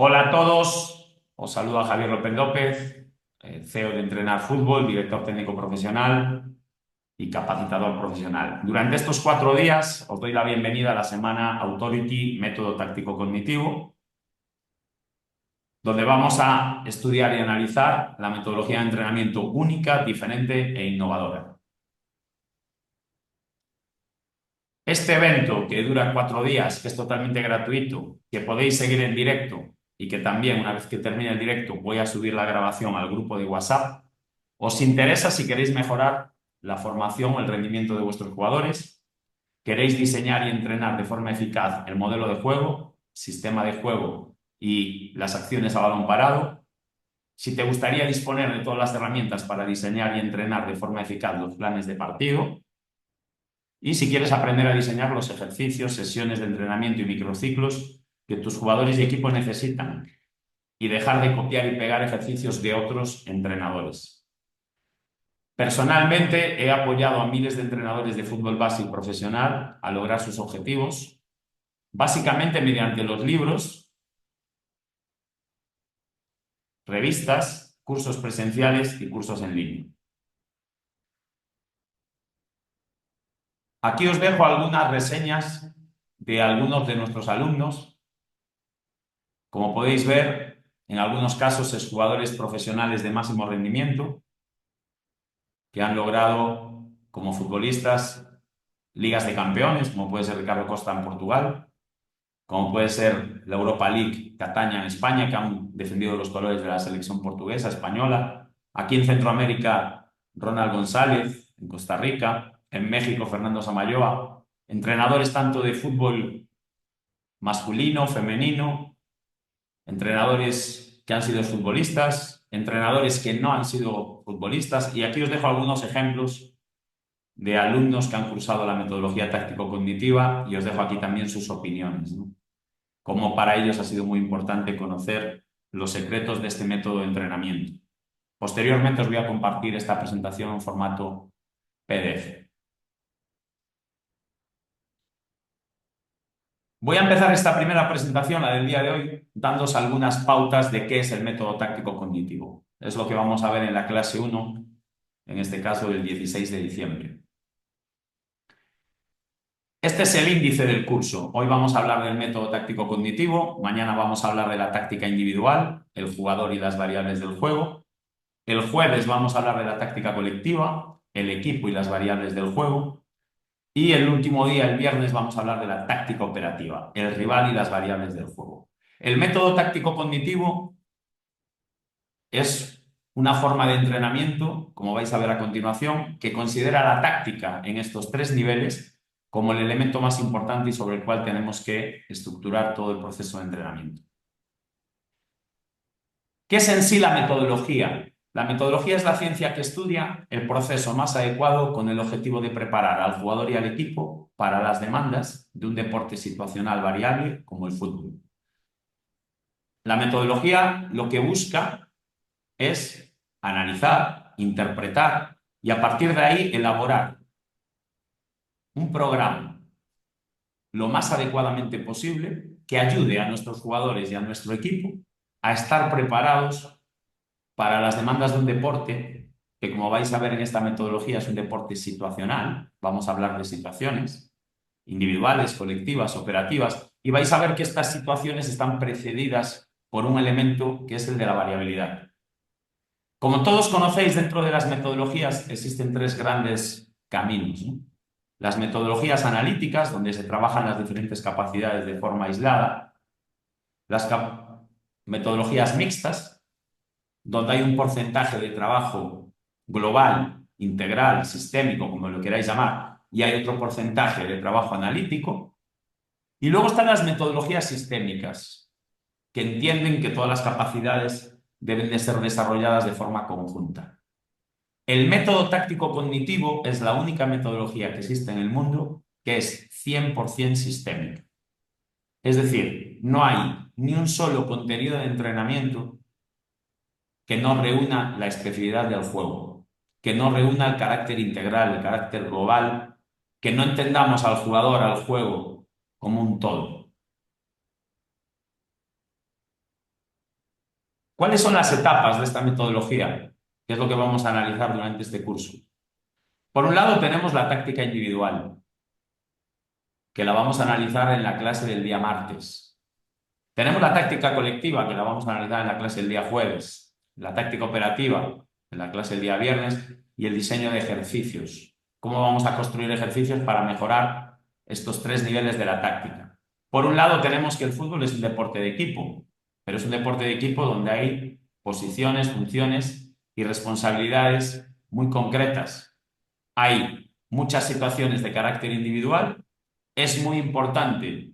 Hola a todos, os saluda Javier López López, CEO de Entrenar Fútbol, director técnico profesional y capacitador profesional. Durante estos 4 días os doy la bienvenida a la semana Authority Método Táctico Cognitivo, donde vamos a estudiar y analizar la metodología de entrenamiento única, diferente e innovadora. Este evento, que dura 4 días, que es totalmente gratuito, que podéis seguir en directo y que también, una vez que termine el directo, voy a subir la grabación al grupo de WhatsApp, os interesa si queréis mejorar la formación o el rendimiento de vuestros jugadores, queréis diseñar y entrenar de forma eficaz el modelo de juego, sistema de juego y las acciones a balón parado, si te gustaría disponer de todas las herramientas para diseñar y entrenar de forma eficaz los planes de partido, y si quieres aprender a diseñar los ejercicios, sesiones de entrenamiento y microciclos que tus jugadores y equipo necesitan y dejar de copiar y pegar ejercicios de otros entrenadores. Personalmente he apoyado a miles de entrenadores de fútbol base y profesional a lograr sus objetivos, básicamente mediante los libros, revistas, cursos presenciales y cursos en línea. Aquí os dejo algunas reseñas de algunos de nuestros alumnos. Como podéis ver, en algunos casos es jugadores profesionales de máximo rendimiento que han logrado como futbolistas ligas de campeones, como puede ser Ricardo Costa en Portugal, como puede ser la Europa League Cataña en España, que han defendido los colores de la selección portuguesa, española. Aquí en Centroamérica, Ronald González, en Costa Rica, en México, Fernando Samayoa, entrenadores tanto de fútbol masculino, femenino, entrenadores que han sido futbolistas, entrenadores que no han sido futbolistas, y aquí os dejo algunos ejemplos de alumnos que han cursado la metodología táctico-cognitiva y os dejo aquí también sus opiniones, ¿no? Como para ellos ha sido muy importante conocer los secretos de este método de entrenamiento. Posteriormente os voy a compartir esta presentación en formato PDF. Voy a empezar esta primera presentación, la del día de hoy, dándos algunas pautas de qué es el método táctico cognitivo. Es lo que vamos a ver en la clase 1, en este caso del 16 de diciembre. Este es el índice del curso. Hoy vamos a hablar del método táctico cognitivo, mañana vamos a hablar de la táctica individual, el jugador y las variables del juego. El jueves vamos a hablar de la táctica colectiva, el equipo y las variables del juego. Y el último día, el viernes, vamos a hablar de la táctica operativa, el rival y las variables del juego. El método táctico cognitivo es una forma de entrenamiento, como vais a ver a continuación, que considera la táctica en estos 3 niveles como el elemento más importante y sobre el cual tenemos que estructurar todo el proceso de entrenamiento. ¿Qué es en sí la metodología? La metodología es la ciencia que estudia el proceso más adecuado con el objetivo de preparar al jugador y al equipo para las demandas de un deporte situacional variable como el fútbol. La metodología lo que busca es analizar, interpretar y a partir de ahí elaborar un programa lo más adecuadamente posible que ayude a nuestros jugadores y a nuestro equipo a estar preparados para las demandas de un deporte que, como vais a ver en esta metodología, es un deporte situacional. Vamos a hablar de situaciones individuales, colectivas, operativas, y vais a ver que estas situaciones están precedidas por un elemento que es el de la variabilidad. Como todos conocéis, dentro de las metodologías existen 3 grandes caminos, ¿no? Las metodologías analíticas, donde se trabajan las diferentes capacidades de forma aislada. Las metodologías mixtas, donde hay un porcentaje de trabajo global, integral, sistémico, como lo queráis llamar, y hay otro porcentaje de trabajo analítico. Y luego están las metodologías sistémicas, que entienden que todas las capacidades deben de ser desarrolladas de forma conjunta. El método táctico cognitivo es la única metodología que existe en el mundo que es 100% sistémica. Es decir, no hay ni un solo contenido de entrenamiento que no reúna la especificidad del juego, que no reúna el carácter integral, el carácter global, que no entendamos al jugador, al juego, como un todo. ¿Cuáles son las etapas de esta metodología? Que es lo que vamos a analizar durante este curso. Por un lado tenemos la táctica individual, que la vamos a analizar en la clase del día martes. Tenemos la táctica colectiva, que la vamos a analizar en la clase del día jueves. La táctica operativa, en la clase del día viernes. Y el diseño de ejercicios. ¿Cómo vamos a construir ejercicios para mejorar estos tres niveles de la táctica? Por un lado tenemos que el fútbol es un deporte de equipo, pero es un deporte de equipo donde hay posiciones, funciones y responsabilidades muy concretas. Hay muchas situaciones de carácter individual. Es muy importante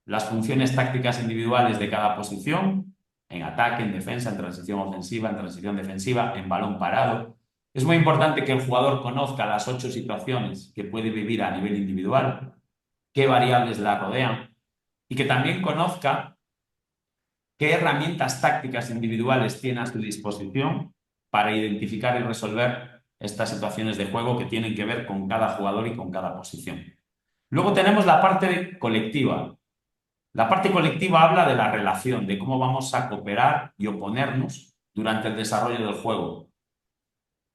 las funciones tácticas individuales de cada posición, en ataque, en defensa, en transición ofensiva, en transición defensiva, en balón parado. Es muy importante que el jugador conozca las 8 situaciones que puede vivir a nivel individual, qué variables la rodean y que también conozca qué herramientas tácticas individuales tiene a su disposición para identificar y resolver estas situaciones de juego que tienen que ver con cada jugador y con cada posición. Luego tenemos la parte colectiva. La parte colectiva habla de la relación, de cómo vamos a cooperar y oponernos durante el desarrollo del juego.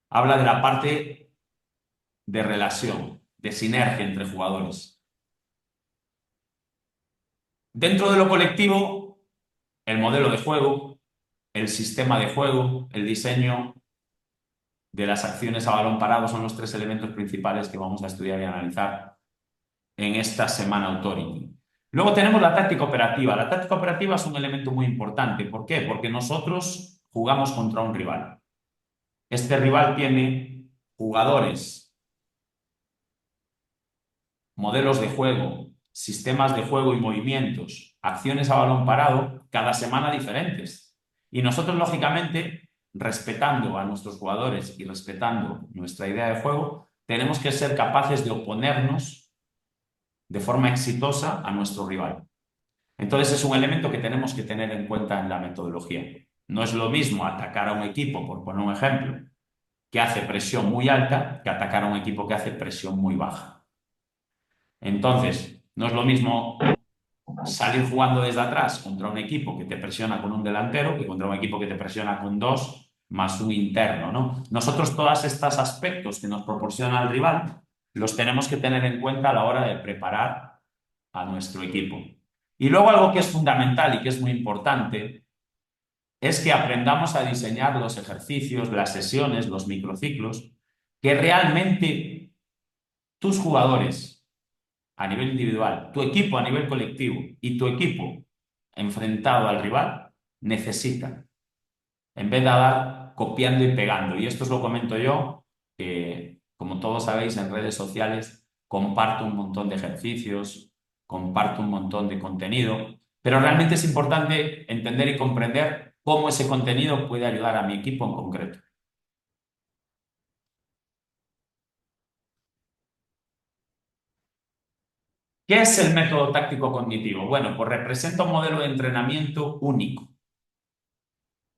Habla de la parte de relación, de sinergia entre jugadores. Dentro de lo colectivo, el modelo de juego, el sistema de juego, el diseño de las acciones a balón parado son los 3 elementos principales que vamos a estudiar y analizar en esta semana Authority. Luego tenemos la táctica operativa. La táctica operativa es un elemento muy importante. ¿Por qué? Porque nosotros jugamos contra un rival. Este rival tiene jugadores, modelos de juego, sistemas de juego y movimientos, acciones a balón parado, cada semana diferentes. Y nosotros, lógicamente, respetando a nuestros jugadores y respetando nuestra idea de juego, tenemos que ser capaces de oponernos de forma exitosa a nuestro rival. Entonces es un elemento que tenemos que tener en cuenta en la metodología. No es lo mismo atacar a un equipo, por poner un ejemplo, que hace presión muy alta, que atacar a un equipo que hace presión muy baja. Entonces, no es lo mismo salir jugando desde atrás contra un equipo que te presiona con un delantero que contra un equipo que te presiona con 2 más un interno, ¿no? Nosotros todos estos aspectos que nos proporciona el rival los tenemos que tener en cuenta a la hora de preparar a nuestro equipo. Y luego algo que es fundamental y que es muy importante es que aprendamos a diseñar los ejercicios, las sesiones, los microciclos, que realmente tus jugadores a nivel individual, tu equipo a nivel colectivo y tu equipo enfrentado al rival necesitan, en vez de dar copiando y pegando. Y esto os lo comento yo, que como todos sabéis en redes sociales comparto un montón de ejercicios, comparto un montón de contenido, pero realmente es importante entender y comprender cómo ese contenido puede ayudar a mi equipo en concreto. ¿Qué es el método táctico cognitivo? Bueno, pues representa un modelo de entrenamiento único,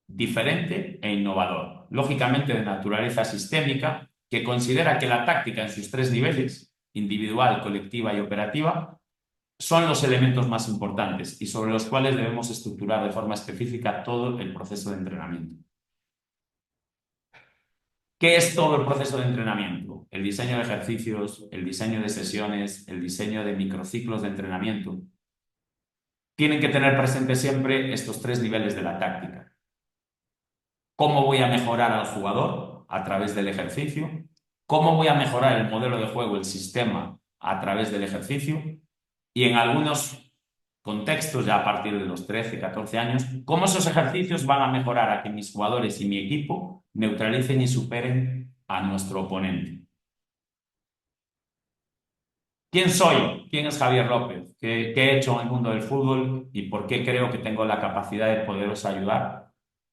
diferente e innovador, lógicamente de naturaleza sistémica, que considera que la táctica en sus 3 niveles, individual, colectiva y operativa, son los elementos más importantes y sobre los cuales debemos estructurar de forma específica todo el proceso de entrenamiento. ¿Qué es todo el proceso de entrenamiento? El diseño de ejercicios, el diseño de sesiones, el diseño de microciclos de entrenamiento. Tienen que tener presente siempre estos 3 niveles de la táctica. ¿Cómo voy a mejorar al jugador a través del ejercicio? ¿Cómo voy a mejorar el modelo de juego, el sistema, a través del ejercicio? Y en algunos contextos, ya a partir de los 13, 14 años, cómo esos ejercicios van a mejorar a que mis jugadores y mi equipo neutralicen y superen a nuestro oponente. ¿Quién soy? ¿Quién es Javier López? ¿Qué he hecho en el mundo del fútbol y por qué creo que tengo la capacidad de poderos ayudar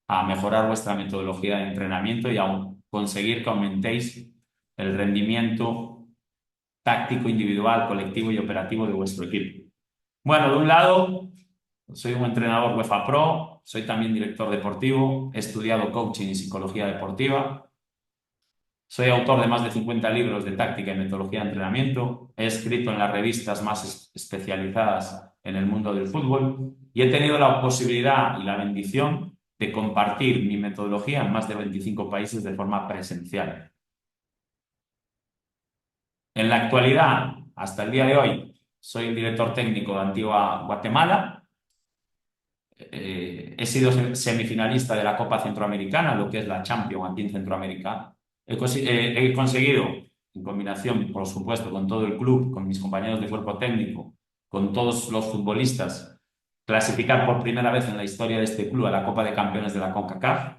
a mejorar vuestra metodología de entrenamiento y a conseguir que aumentéis el rendimiento táctico, individual, colectivo y operativo de vuestro equipo? Bueno, de un lado, soy un entrenador UEFA Pro, soy también director deportivo, he estudiado coaching y psicología deportiva, soy autor de más de 50 libros de táctica y metodología de entrenamiento, he escrito en las revistas más especializadas en el mundo del fútbol y he tenido la posibilidad y la bendición de compartir mi metodología en más de 25 países de forma presencial. En la actualidad, hasta el día de hoy, soy el director técnico de Antigua Guatemala. He sido semifinalista de la Copa Centroamericana, lo que es la Champions aquí en Centroamérica. He conseguido, en combinación, por supuesto, con todo el club, con mis compañeros de cuerpo técnico, con todos los futbolistas, clasificar por primera vez en la historia de este club a la Copa de Campeones de la CONCACAF.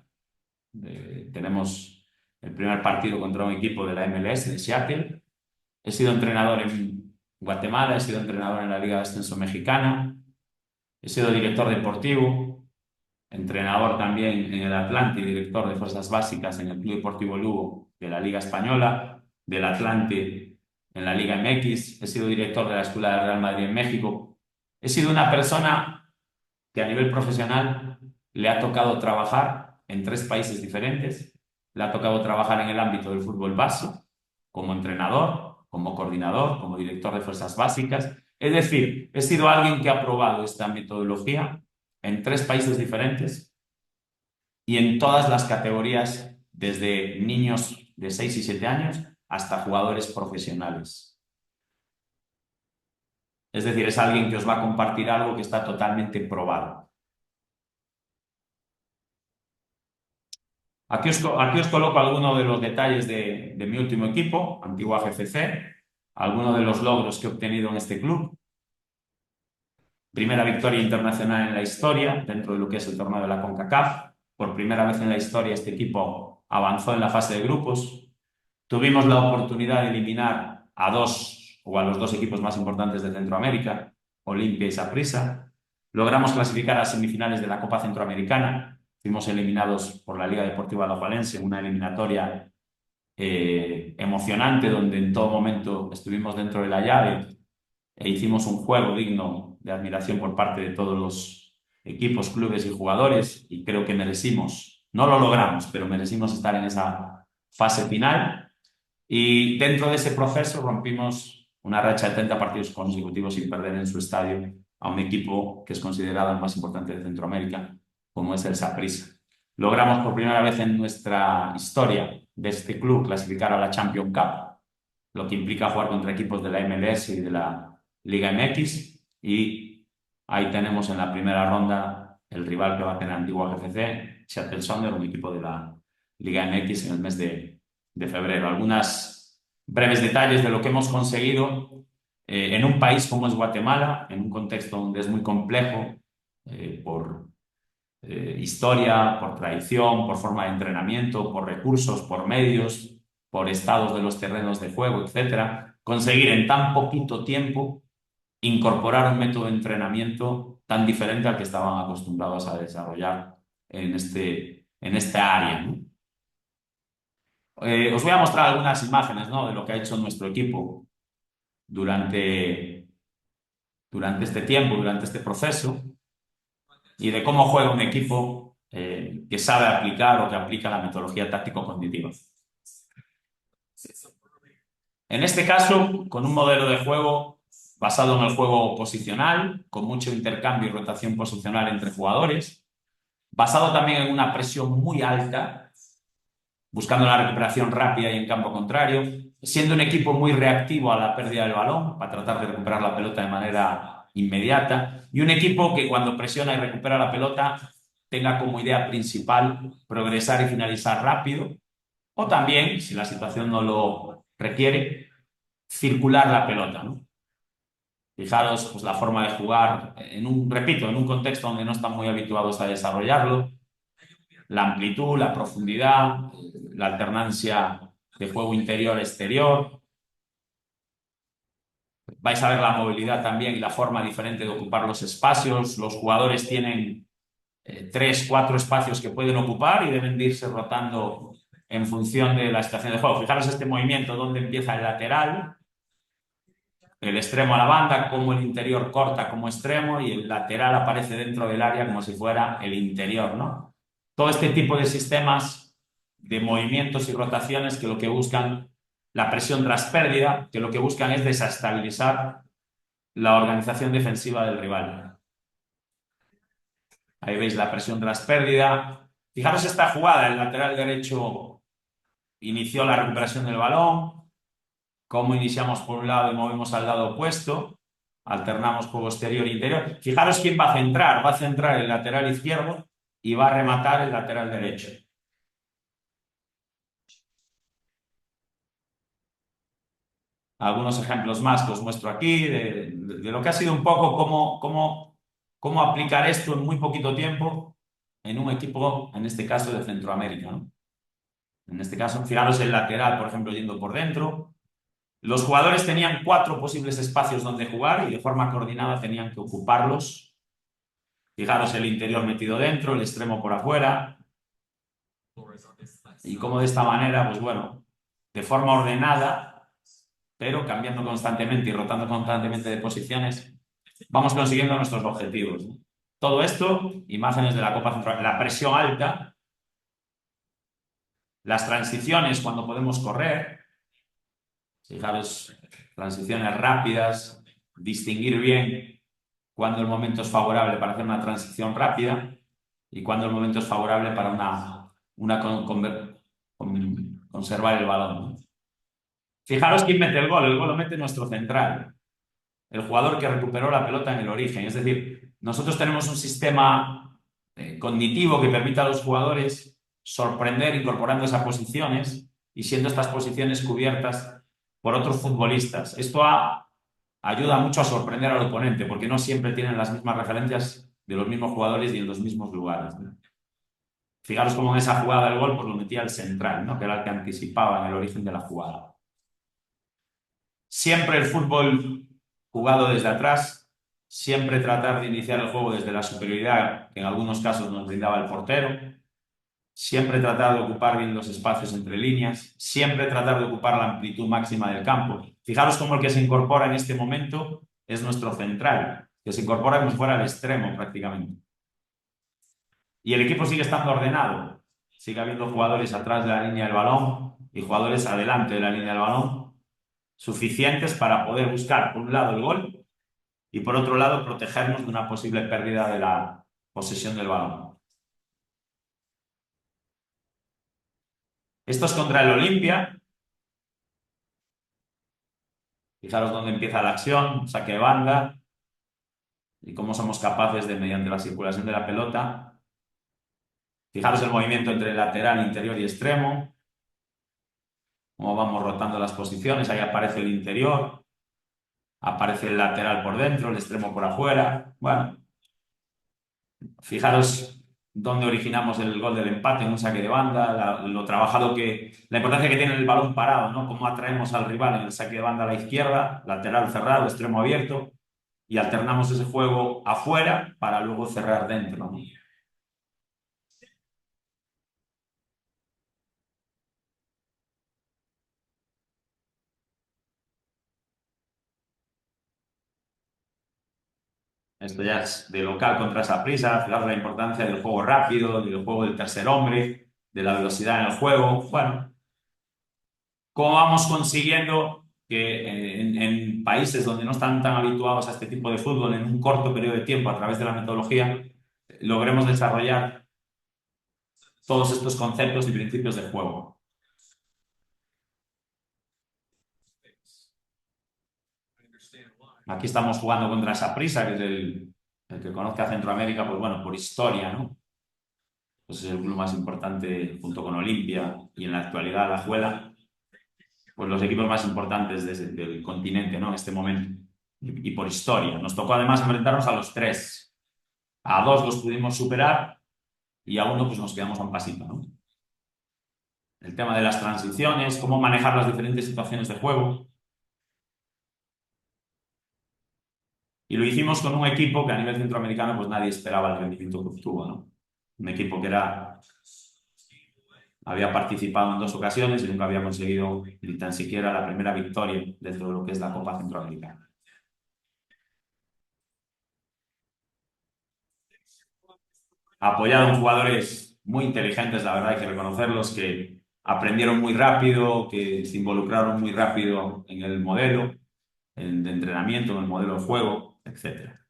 Tenemos el primer partido contra un equipo de la MLS de Seattle. He sido entrenador en Guatemala, he sido entrenador en la Liga de Ascenso Mexicana, he sido director deportivo, entrenador también en el Atlante y director de fuerzas básicas en el Club Deportivo Lugo de la Liga Española, del Atlante en la Liga MX, he sido director de la Escuela del Real Madrid en México. He sido una persona que a nivel profesional le ha tocado trabajar en 3 países diferentes, le ha tocado trabajar en el ámbito del fútbol base, como entrenador, como coordinador, como director de fuerzas básicas. Es decir, he sido alguien que ha probado esta metodología en 3 países diferentes y en todas las categorías, desde niños de 6 y 7 años hasta jugadores profesionales. Es decir, es alguien que os va a compartir algo que está totalmente probado. Aquí os coloco algunos de los detalles de mi último equipo, Antigua GFC, algunos de los logros que he obtenido en este club. Primera victoria internacional en la historia dentro de lo que es el torneo de la CONCACAF. Por primera vez en la historia este equipo avanzó en la fase de grupos. Tuvimos la oportunidad de eliminar a los dos equipos más importantes de Centroamérica, Olimpia y Saprissa. Logramos clasificar a semifinales de la Copa Centroamericana. Fuimos eliminados por la Liga Deportiva Alajuelense, una eliminatoria emocionante donde en todo momento estuvimos dentro de la llave e hicimos un juego digno de admiración por parte de todos los equipos, clubes y jugadores, y creo que merecimos, no lo logramos, pero merecimos estar en esa fase final. Y dentro de ese proceso rompimos una racha de 30 partidos consecutivos sin perder en su estadio a un equipo que es considerado el más importante de Centroamérica, como es el Saprissa. Logramos por primera vez en nuestra historia de este club clasificar a la Champions Cup, lo que implica jugar contra equipos de la MLS y de la Liga MX, y ahí tenemos en la primera ronda el rival que va a tener Antigua GFC, Seattle Sounders, un equipo de la Liga MX en el mes de febrero. Algunos breves detalles de lo que hemos conseguido en un país como es Guatemala, en un contexto donde es muy complejo por historia, por tradición, por forma de entrenamiento, por recursos, por medios, por estados de los terrenos de juego, etcétera. Conseguir en tan poquito tiempo incorporar un método de entrenamiento tan diferente al que estaban acostumbrados a desarrollar en esta área, ¿no? Os voy a mostrar algunas imágenes, ¿no?, de lo que ha hecho nuestro equipo durante este tiempo, durante este proceso, y de cómo juega un equipo que sabe aplicar o que aplica la metodología táctico-cognitiva. En este caso, con un modelo de juego basado en el juego posicional, con mucho intercambio y rotación posicional entre jugadores, basado también en una presión muy alta, buscando la recuperación rápida y en campo contrario, siendo un equipo muy reactivo a la pérdida del balón para tratar de recuperar la pelota de manera inmediata, y un equipo que cuando presiona y recupera la pelota tenga como idea principal progresar y finalizar rápido, o también, si la situación no lo requiere, circular la pelota, ¿no? Fijaros, pues, la forma de jugar, repito, en un contexto donde no están muy habituados a desarrollarlo, la amplitud, la profundidad, la alternancia de juego interior-exterior. Vais a ver la movilidad también y la forma diferente de ocupar los espacios. Los jugadores tienen 3, 4 espacios que pueden ocupar y deben de irse rotando en función de la estación de juego. Fijaros este movimiento donde empieza el lateral, el extremo a la banda, como el interior corta como extremo y el lateral aparece dentro del área como si fuera el interior, ¿no? Todo este tipo de sistemas de movimientos y rotaciones que lo que buscan, la presión tras pérdida, que lo que buscan es desestabilizar la organización defensiva del rival. Ahí veis la presión tras pérdida. Fijaros esta jugada, el lateral derecho inició la recuperación del balón, cómo iniciamos por un lado y movemos al lado opuesto, alternamos juego exterior e interior. Fijaros quién va a centrar el lateral izquierdo y va a rematar el lateral derecho. Algunos ejemplos más que os muestro aquí de lo que ha sido un poco cómo aplicar esto en muy poquito tiempo en un equipo, en este caso de Centroamérica, ¿no? En este caso, fijaros el lateral, por ejemplo, yendo por dentro. Los jugadores tenían 4 posibles espacios donde jugar y de forma coordinada tenían que ocuparlos. Fijaros el interior metido dentro, el extremo por afuera. Y como de esta manera, pues bueno, de forma ordenada, pero cambiando constantemente y rotando constantemente de posiciones, vamos consiguiendo nuestros objetivos, ¿no? Todo esto, imágenes de la Copa Central, la presión alta, las transiciones cuando podemos correr, fijaros, transiciones rápidas, distinguir bien cuándo el momento es favorable para hacer una transición rápida y cuándo el momento es favorable para conservar el balón, ¿no? Fijaros quién mete el gol lo mete nuestro central, el jugador que recuperó la pelota en el origen. Es decir, nosotros tenemos un sistema cognitivo que permite a los jugadores sorprender incorporando esas posiciones y siendo estas posiciones cubiertas por otros futbolistas. Esto ayuda mucho a sorprender al oponente porque no siempre tienen las mismas referencias de los mismos jugadores y en los mismos lugares, ¿no? Fijaros cómo en esa jugada del gol pues lo metía el central, ¿no? Que era el que anticipaba en el origen de la jugada. Siempre el fútbol jugado desde atrás, siempre tratar de iniciar el juego desde la superioridad que en algunos casos nos brindaba el portero, siempre tratar de ocupar bien los espacios entre líneas, siempre tratar de ocupar la amplitud máxima del campo. Fijaros cómo el que se incorpora en este momento es nuestro central, que se incorpora como si fuera el extremo prácticamente. Y el equipo sigue estando ordenado, sigue habiendo jugadores atrás de la línea del balón y jugadores adelante de la línea del balón, suficientes para poder buscar, por un lado, el gol y, por otro lado, protegernos de una posible pérdida de la posesión del balón. Esto es contra el Olimpia. Fijaros dónde empieza la acción, saque de banda y cómo somos capaces de, mediante la circulación de la pelota, fijaros el movimiento entre lateral, interior y extremo, cómo vamos rotando las posiciones. Ahí aparece el interior, aparece el lateral por dentro, el extremo por afuera. Bueno, fijaros dónde originamos el gol del empate en un saque de banda, lo trabajado la importancia que tiene el balón parado, ¿no? Cómo atraemos al rival en el saque de banda a la izquierda, lateral cerrado, extremo abierto, y alternamos ese juego afuera para luego cerrar dentro, ¿no? Esto ya es de local contra esa prisa, fijaros la importancia del juego rápido, del juego del tercer hombre, de la velocidad en el juego. Bueno, cómo vamos consiguiendo que en países donde no están tan habituados a este tipo de fútbol, en un corto periodo de tiempo, a través de la metodología, logremos desarrollar todos estos conceptos y principios de juego. Aquí estamos jugando contra Saprissa, que es el que conozca a Centroamérica, pues bueno, por historia, ¿no? Pues es el club más importante junto con Olimpia y en la actualidad la Juela, pues los equipos más importantes del continente, ¿no? En este momento. Y por historia. Nos tocó además enfrentarnos a los 3. A 2 los pudimos superar y a 1 pues nos quedamos a un pasito, ¿no? El tema de las transiciones, cómo manejar las diferentes situaciones de juego. Y lo hicimos con un equipo que a nivel centroamericano pues nadie esperaba el rendimiento que obtuvo, ¿no? Un equipo que había participado en 2 ocasiones y nunca había conseguido ni tan siquiera la primera victoria dentro de lo que es la Copa Centroamericana. Apoyado en jugadores muy inteligentes, la verdad hay que reconocerlos, que aprendieron muy rápido, que se involucraron muy rápido en el modelo de entrenamiento, en el modelo de juego, etcétera.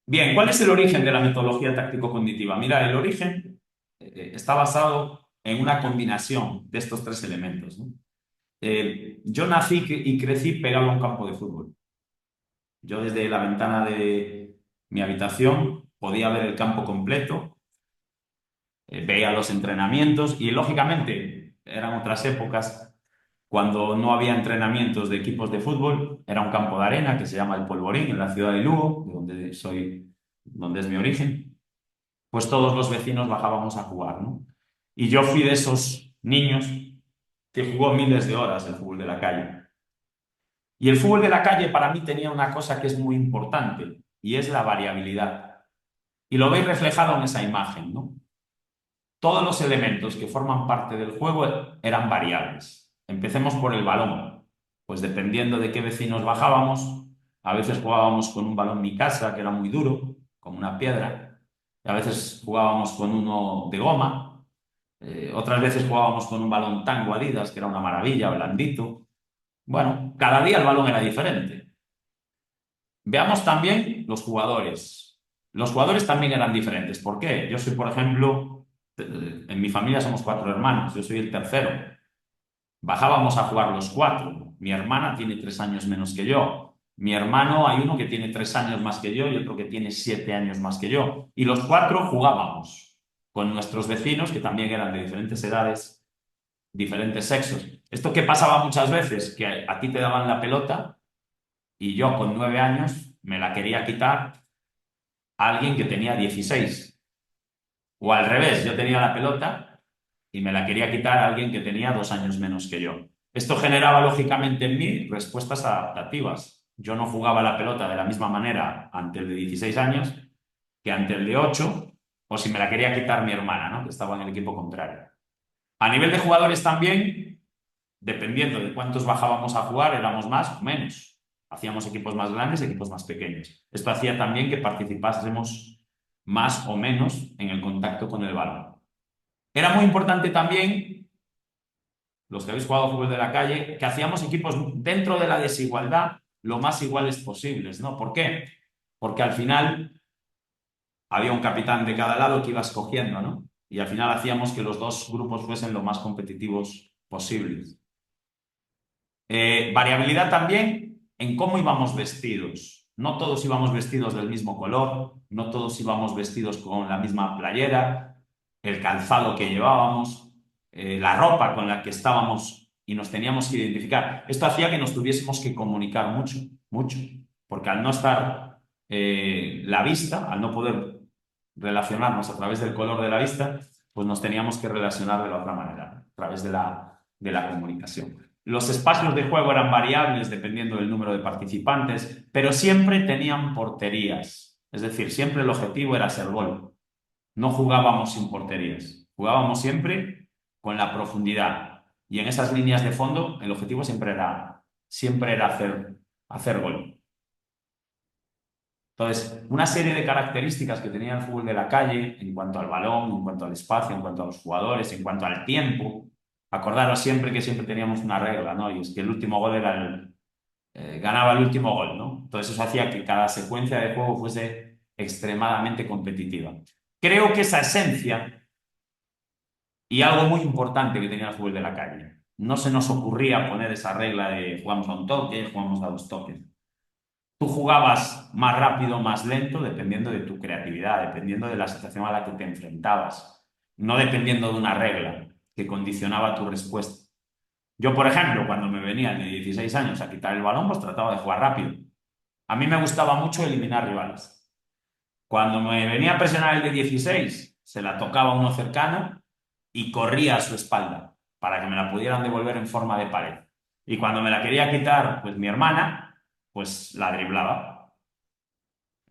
Bien, ¿cuál es el origen de la metodología táctico-cognitiva? Mira, el origen está basado en una combinación de estos tres elementos, ¿no? Yo nací y crecí pegado a un campo de fútbol. Yo desde la ventana de mi habitación podía ver el campo completo, veía los entrenamientos y lógicamente eran otras épocas cuando no había entrenamientos de equipos de fútbol, era un campo de arena que se llama el Polvorín en la ciudad de Lugo, de donde soy, donde es mi origen. Pues todos los vecinos bajábamos a jugar, ¿no? Y yo fui de esos niños que jugó miles de horas el fútbol de la calle. Y el fútbol de la calle para mí tenía una cosa que es muy importante y es la variabilidad. Y lo veis reflejado en esa imagen, ¿no? Todos los elementos que forman parte del juego eran variables. Empecemos por el balón. Pues dependiendo de qué vecinos bajábamos, a veces jugábamos con un balón mi casa, que era muy duro, como una piedra, y a veces jugábamos con uno de goma, otras veces jugábamos con un balón Tango Adidas, que era una maravilla, blandito. Bueno, cada día el balón era diferente. Veamos también los jugadores. Los jugadores también eran diferentes. ¿Por qué? Yo soy, por ejemplo, en mi familia somos cuatro hermanos, yo soy el tercero. Bajábamos a jugar los cuatro. Mi hermana tiene 3 años menos que yo. Mi hermano, hay uno que tiene 3 años más que yo y otro que tiene 7 años más que yo. Y los cuatro jugábamos con nuestros vecinos, que también eran de diferentes edades, diferentes sexos. ¿Esto qué pasaba muchas veces? Que a ti te daban la pelota y yo con 9 años me la quería quitar a alguien que tenía 16. O al revés, yo tenía la pelota y me la quería quitar a alguien que tenía 2 años menos que yo. Esto generaba lógicamente en mí respuestas adaptativas. Yo no jugaba la pelota de la misma manera ante el de 16 años que ante el de 8, o si me la quería quitar mi hermana, ¿no? Que estaba en el equipo contrario. A nivel de jugadores también, dependiendo de cuántos bajábamos a jugar, éramos más o menos. Hacíamos equipos más grandes, equipos más pequeños. Esto hacía también que participásemos más o menos en el contacto con el balón. Era muy importante también, los que habéis jugado fútbol de la calle, que hacíamos equipos dentro de la desigualdad lo más iguales posibles, ¿no? ¿Por qué? Porque al final había un capitán de cada lado que iba escogiendo, ¿no? Y al final hacíamos que los dos grupos fuesen lo más competitivos posibles. Variabilidad también en cómo íbamos vestidos. No todos íbamos vestidos del mismo color, no todos íbamos vestidos con la misma playera, el calzado que llevábamos, la ropa con la que estábamos y nos teníamos que identificar. Esto hacía que nos tuviésemos que comunicar mucho, mucho, porque al no estar la vista, al no poder relacionarnos a través del color de la vista, pues nos teníamos que relacionar de la otra manera, a través de la comunicación. Los espacios de juego eran variables dependiendo del número de participantes, pero siempre tenían porterías. Es decir, siempre el objetivo era hacer gol. No jugábamos sin porterías. Jugábamos siempre con la profundidad. Y en esas líneas de fondo, el objetivo siempre era hacer gol. Entonces, una serie de características que tenía el fútbol de la calle en cuanto al balón, en cuanto al espacio, en cuanto a los jugadores, en cuanto al tiempo. Acordaros siempre que siempre teníamos una regla, ¿no? Y es que el último gol ganaba el último gol, ¿no? Entonces eso hacía que cada secuencia de juego fuese extremadamente competitiva. Creo que esa esencia y algo muy importante que tenía el fútbol de la calle, no se nos ocurría poner esa regla de jugamos a un toque, jugamos a 2 toques. Tú jugabas más rápido, más lento, dependiendo de tu creatividad, dependiendo de la situación a la que te enfrentabas, no dependiendo de una regla que condicionaba tu respuesta. Yo, por ejemplo, cuando me venían de 16 años a quitar el balón, pues trataba de jugar rápido. A mí me gustaba mucho eliminar rivales. Cuando me venía a presionar el de 16, se la tocaba a uno cercano y corría a su espalda para que me la pudieran devolver en forma de pared. Y cuando me la quería quitar, pues mi hermana, pues la driblaba.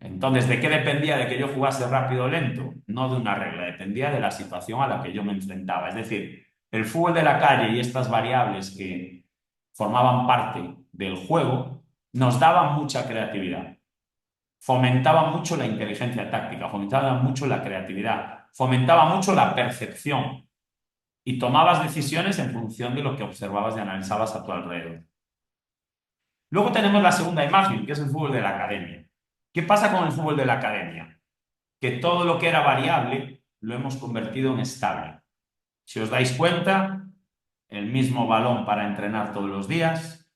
Entonces, ¿de qué dependía de que yo jugase rápido o lento? No de una regla, dependía de la situación a la que yo me enfrentaba. Es decir, el fútbol de la calle y estas variables que formaban parte del juego nos daban mucha creatividad, fomentaban mucho la inteligencia táctica, fomentaban mucho la creatividad, fomentaba mucho la percepción y tomabas decisiones en función de lo que observabas y analizabas a tu alrededor. Luego tenemos la segunda imagen, que es el fútbol de la academia. ¿Qué pasa con el fútbol de la academia? Que todo lo que era variable lo hemos convertido en estable. Si os dais cuenta, el mismo balón para entrenar todos los días,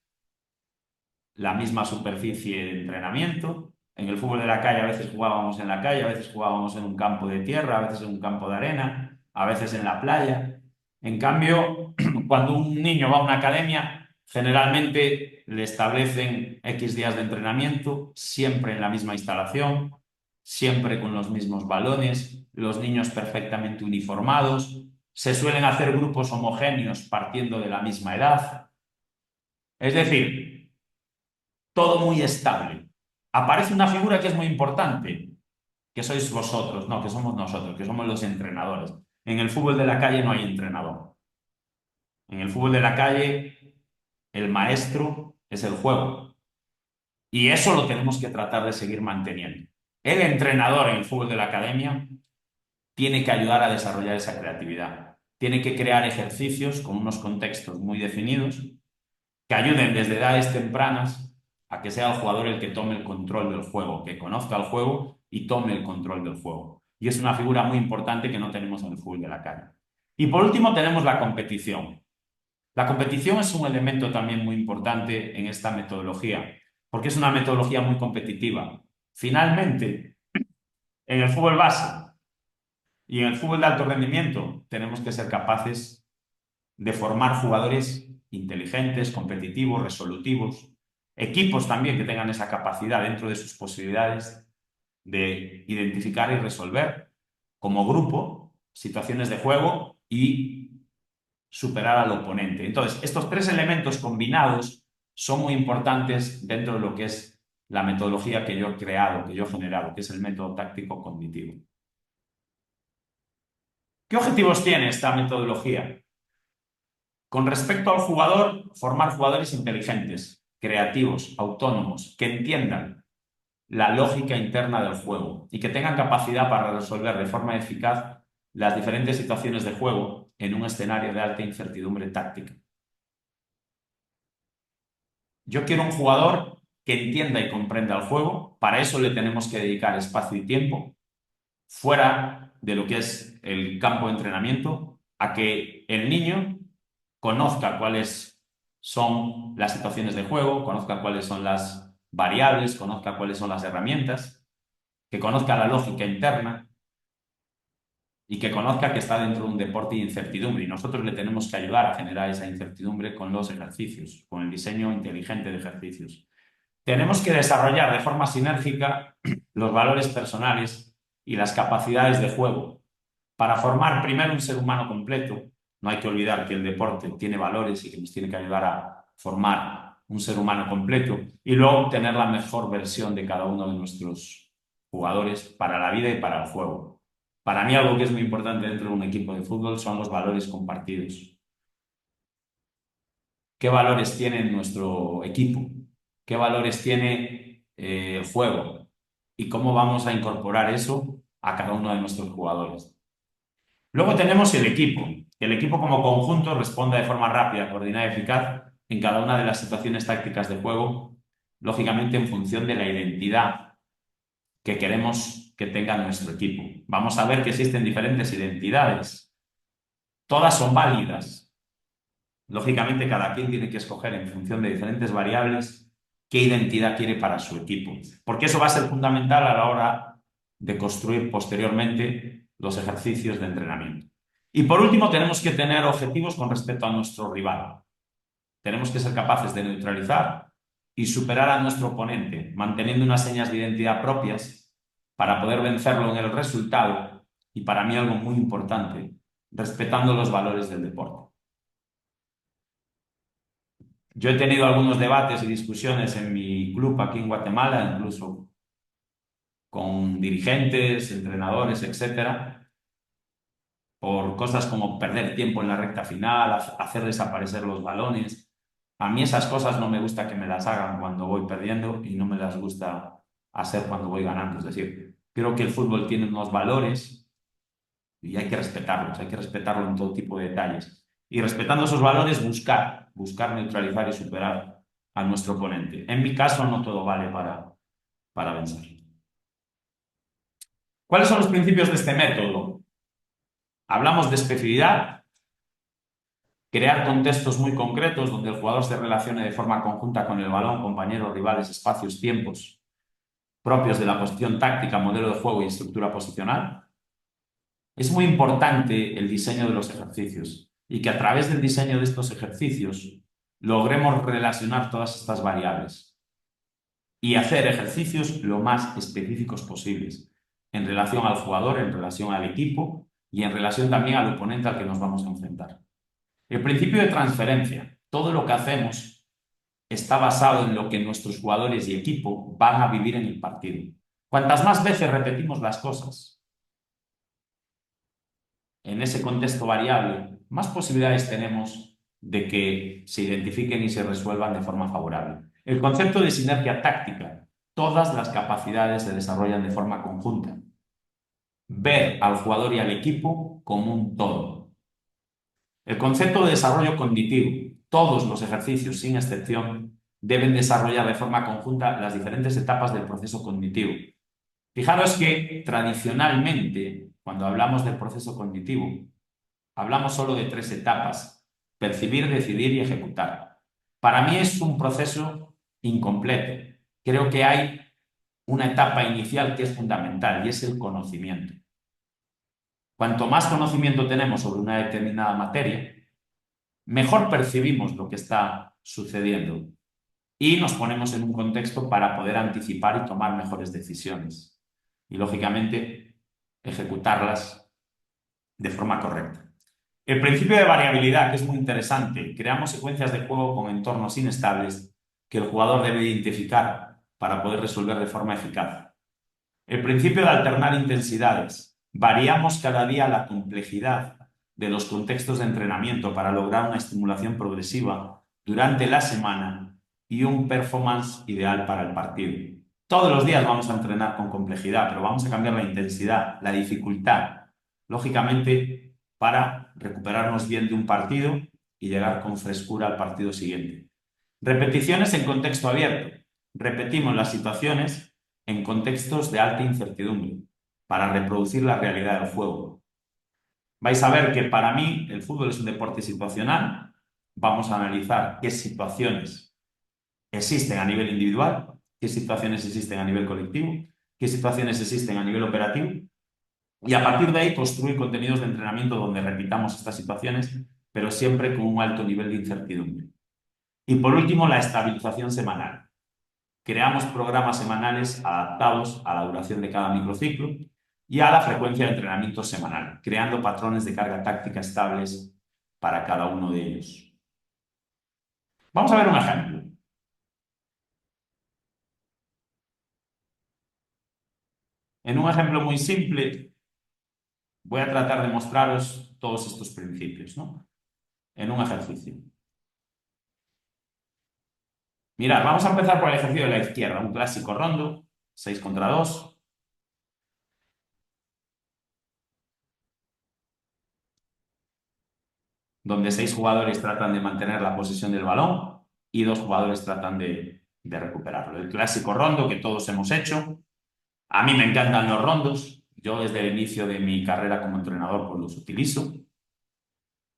la misma superficie de entrenamiento. En el fútbol de la calle a veces jugábamos en la calle, a veces jugábamos en un campo de tierra, a veces en un campo de arena, a veces en la playa. En cambio, cuando un niño va a una academia, generalmente le establecen X días de entrenamiento, siempre en la misma instalación, siempre con los mismos balones, los niños perfectamente uniformados, se suelen hacer grupos homogéneos partiendo de la misma edad. Es decir, todo muy estable. Aparece una figura que es muy importante, que sois vosotros, no, que somos nosotros, que somos los entrenadores. En el fútbol de la calle no hay entrenador. En el fútbol de la calle, el maestro es el juego. Y eso lo tenemos que tratar de seguir manteniendo. El entrenador en el fútbol de la academia tiene que ayudar a desarrollar esa creatividad. Tiene que crear ejercicios con unos contextos muy definidos que ayuden desde edades tempranas a que sea el jugador el que tome el control del juego, que conozca el juego y tome el control del juego. Y es una figura muy importante que no tenemos en el fútbol de la calle. Y por último tenemos la competición. La competición es un elemento también muy importante en esta metodología, porque es una metodología muy competitiva. Finalmente, en el fútbol base y en el fútbol de alto rendimiento tenemos que ser capaces de formar jugadores inteligentes, competitivos, resolutivos, equipos también que tengan esa capacidad dentro de sus posibilidades de identificar y resolver como grupo situaciones de juego y superar al oponente. Entonces, estos tres elementos combinados son muy importantes dentro de lo que es la metodología que yo he creado, que yo he generado, que es el método táctico cognitivo. ¿Qué objetivos tiene esta metodología? Con respecto al jugador, formar jugadores inteligentes, creativos, autónomos, que entiendan la lógica interna del juego y que tengan capacidad para resolver de forma eficaz las diferentes situaciones de juego en un escenario de alta incertidumbre táctica. Yo quiero un jugador que entienda y comprenda el juego, para eso le tenemos que dedicar espacio y tiempo fuera de lo que es el campo de entrenamiento, a que el niño conozca cuáles son las situaciones de juego, conozca cuáles son las variables, conozca cuáles son las herramientas, que conozca la lógica interna y que conozca que está dentro de un deporte de incertidumbre. Y nosotros le tenemos que ayudar a generar esa incertidumbre con los ejercicios, con el diseño inteligente de ejercicios. Tenemos que desarrollar de forma sinérgica los valores personales y las capacidades de juego para formar primero un ser humano completo. No hay que olvidar que el deporte tiene valores y que nos tiene que ayudar a formar un ser humano completo y luego obtener la mejor versión de cada uno de nuestros jugadores para la vida y para el juego. Para mí algo que es muy importante dentro de un equipo de fútbol son los valores compartidos. ¿Qué valores tiene nuestro equipo? ¿Qué valores tiene el juego? ¿Y cómo vamos a incorporar eso a cada uno de nuestros jugadores? Luego tenemos el equipo. El equipo como conjunto responde de forma rápida, coordinada y eficaz en cada una de las situaciones tácticas de juego, lógicamente en función de la identidad que queremos que tenga nuestro equipo. Vamos a ver que existen diferentes identidades. Todas son válidas. Lógicamente, cada quien tiene que escoger en función de diferentes variables qué identidad quiere para su equipo, porque eso va a ser fundamental a la hora de construir posteriormente los ejercicios de entrenamiento. Y por último, tenemos que tener objetivos con respecto a nuestro rival. Tenemos que ser capaces de neutralizar y superar a nuestro oponente, manteniendo unas señas de identidad propias para poder vencerlo en el resultado y, para mí, algo muy importante, respetando los valores del deporte. Yo he tenido algunos debates y discusiones en mi club aquí en Guatemala, incluso con dirigentes, entrenadores, etcétera, por cosas como perder tiempo en la recta final, hacer desaparecer los balones. A mí esas cosas no me gusta que me las hagan cuando voy perdiendo y no me las gusta hacer cuando voy ganando. Es decir, creo que el fútbol tiene unos valores y hay que respetarlo en todo tipo de detalles. Y respetando esos valores, buscar neutralizar y superar a nuestro oponente. En mi caso, no todo vale para vencer. ¿Cuáles son los principios de este método? Hablamos de especificidad, crear contextos muy concretos donde el jugador se relacione de forma conjunta con el balón, compañeros, rivales, espacios, tiempos propios de la posición táctica, modelo de juego y estructura posicional. Es muy importante el diseño de los ejercicios y que a través del diseño de estos ejercicios logremos relacionar todas estas variables y hacer ejercicios lo más específicos posibles en relación al jugador, en relación al equipo y en relación también al oponente al que nos vamos a enfrentar. El principio de transferencia. Todo lo que hacemos está basado en lo que nuestros jugadores y equipo van a vivir en el partido. Cuantas más veces repetimos las cosas en ese contexto variable, más posibilidades tenemos de que se identifiquen y se resuelvan de forma favorable. El concepto de sinergia táctica. Todas las capacidades se desarrollan de forma conjunta. Ver al jugador y al equipo como un todo. El concepto de desarrollo cognitivo. Todos los ejercicios, sin excepción, deben desarrollar de forma conjunta las diferentes etapas del proceso cognitivo. Fijaros que tradicionalmente, cuando hablamos del proceso cognitivo, hablamos solo de 3 etapas: percibir, decidir y ejecutar. Para mí es un proceso incompleto. Creo que hay una etapa inicial que es fundamental y es el conocimiento. Cuanto más conocimiento tenemos sobre una determinada materia, mejor percibimos lo que está sucediendo y nos ponemos en un contexto para poder anticipar y tomar mejores decisiones y, lógicamente, ejecutarlas de forma correcta. El principio de variabilidad, que es muy interesante. Creamos secuencias de juego con entornos inestables que el jugador debe identificar para poder resolver de forma eficaz. El principio de alternar intensidades. Variamos cada día la complejidad de los contextos de entrenamiento para lograr una estimulación progresiva durante la semana y un performance ideal para el partido. Todos los días vamos a entrenar con complejidad, pero vamos a cambiar la intensidad, la dificultad, lógicamente, para recuperarnos bien de un partido y llegar con frescura al partido siguiente. Repeticiones en contexto abierto. Repetimos las situaciones en contextos de alta incertidumbre para reproducir la realidad del juego. Vais a ver que para mí el fútbol es un deporte situacional. Vamos a analizar qué situaciones existen a nivel individual, qué situaciones existen a nivel colectivo, qué situaciones existen a nivel operativo y a partir de ahí construir contenidos de entrenamiento donde repitamos estas situaciones, pero siempre con un alto nivel de incertidumbre. Y por último, la estabilización semanal. Creamos programas semanales adaptados a la duración de cada microciclo y a la frecuencia de entrenamiento semanal, creando patrones de carga táctica estables para cada uno de ellos. Vamos a ver un ejemplo. En un ejemplo muy simple, voy a tratar de mostraros todos estos principios, ¿no? En un ejercicio. Mirad, vamos a empezar por el ejercicio de la izquierda, un clásico rondo, 6 contra 2, donde 6 jugadores tratan de mantener la posesión del balón y 2 jugadores tratan de recuperarlo. El clásico rondo que todos hemos hecho. A mí me encantan los rondos. Yo desde el inicio de mi carrera como entrenador pues los utilizo.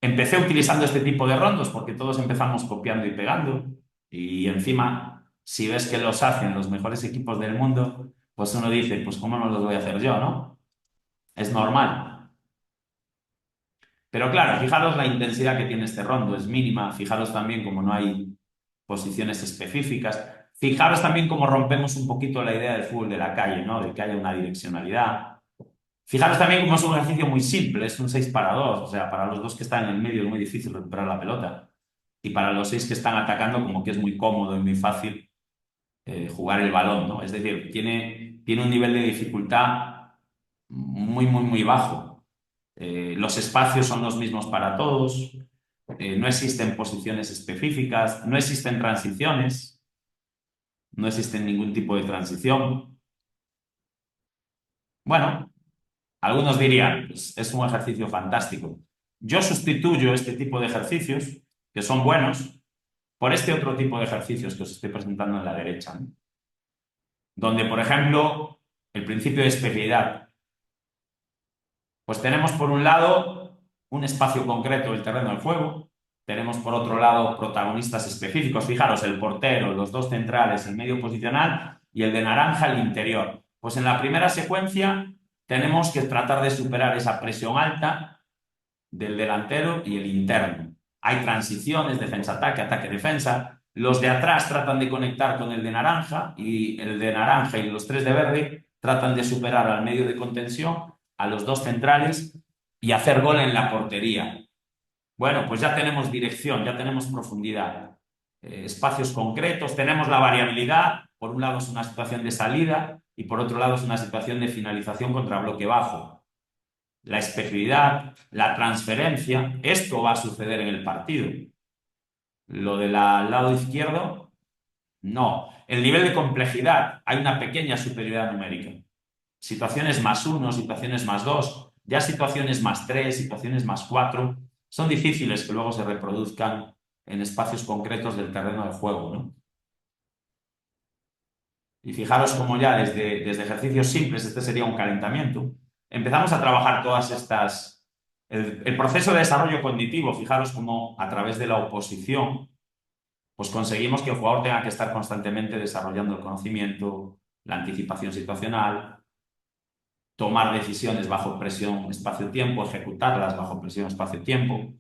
Empecé utilizando este tipo de rondos porque todos empezamos copiando y pegando. Y encima, si ves que los hacen los mejores equipos del mundo, pues uno dice, pues ¿cómo no los voy a hacer yo, no? Es normal. Pero claro, fijaros la intensidad que tiene este rondo, es mínima. Fijaros también como no hay posiciones específicas. Fijaros también cómo rompemos un poquito la idea del fútbol de la calle, ¿no? De que haya una direccionalidad. Fijaros también cómo es un ejercicio muy simple, es un 6 para 2, o sea, para los dos que están en el medio es muy difícil recuperar la pelota. Y para los 6 que están atacando, como que es muy cómodo y muy fácil jugar el balón, ¿no? Es decir, tiene un nivel de dificultad muy, muy, muy bajo. Los espacios son los mismos para todos, no existen posiciones específicas, no existen transiciones, no existe ningún tipo de transición. Bueno, algunos dirían, pues, es un ejercicio fantástico. Yo sustituyo este tipo de ejercicios, que son buenos, por este otro tipo de ejercicios que os estoy presentando en la derecha, ¿no? Donde, por ejemplo, el principio de especialidad. Pues tenemos por un lado un espacio concreto del terreno del juego, tenemos por otro lado protagonistas específicos, fijaros, el portero, los dos centrales, el medio posicional y el de naranja, el interior. Pues en la primera secuencia tenemos que tratar de superar esa presión alta del delantero y el interno. Hay transiciones, defensa-ataque, ataque-defensa. Los de atrás tratan de conectar con el de naranja y el de naranja y los tres de verde tratan de superar al medio de contención, a los dos centrales y hacer gol en la portería. Bueno, pues ya tenemos dirección, ya tenemos profundidad, espacios concretos, tenemos la variabilidad. Por un lado es una situación de salida y por otro lado es una situación de finalización contra bloque bajo. La especialidad, la transferencia, esto va a suceder en el partido. Lo del lado izquierdo, no. El nivel de complejidad, hay una pequeña superioridad numérica. Situaciones +1, situaciones +2, ya situaciones +3, situaciones +4, son difíciles que luego se reproduzcan en espacios concretos del terreno de juego, ¿no? Y fijaros cómo ya desde ejercicios simples, este sería un calentamiento, empezamos a trabajar todas estas... El proceso de desarrollo cognitivo, fijaros cómo a través de la oposición, pues conseguimos que el jugador tenga que estar constantemente desarrollando el conocimiento, la anticipación situacional, tomar decisiones bajo presión espacio-tiempo, ejecutarlas bajo presión espacio-tiempo.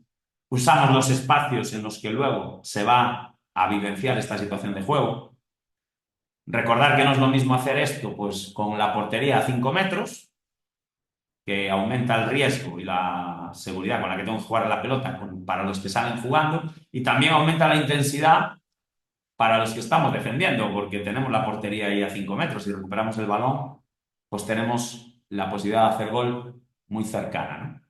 Usamos los espacios en los que luego se va a vivenciar esta situación de juego. Recordar que no es lo mismo hacer esto pues, con la portería a 5 metros, que aumenta el riesgo y la seguridad con la que tengo que jugar la pelota para los que salen jugando, y también aumenta la intensidad para los que estamos defendiendo, porque tenemos la portería ahí a 5 metros y recuperamos el balón, pues tenemos la posibilidad de hacer gol muy cercana, ¿no?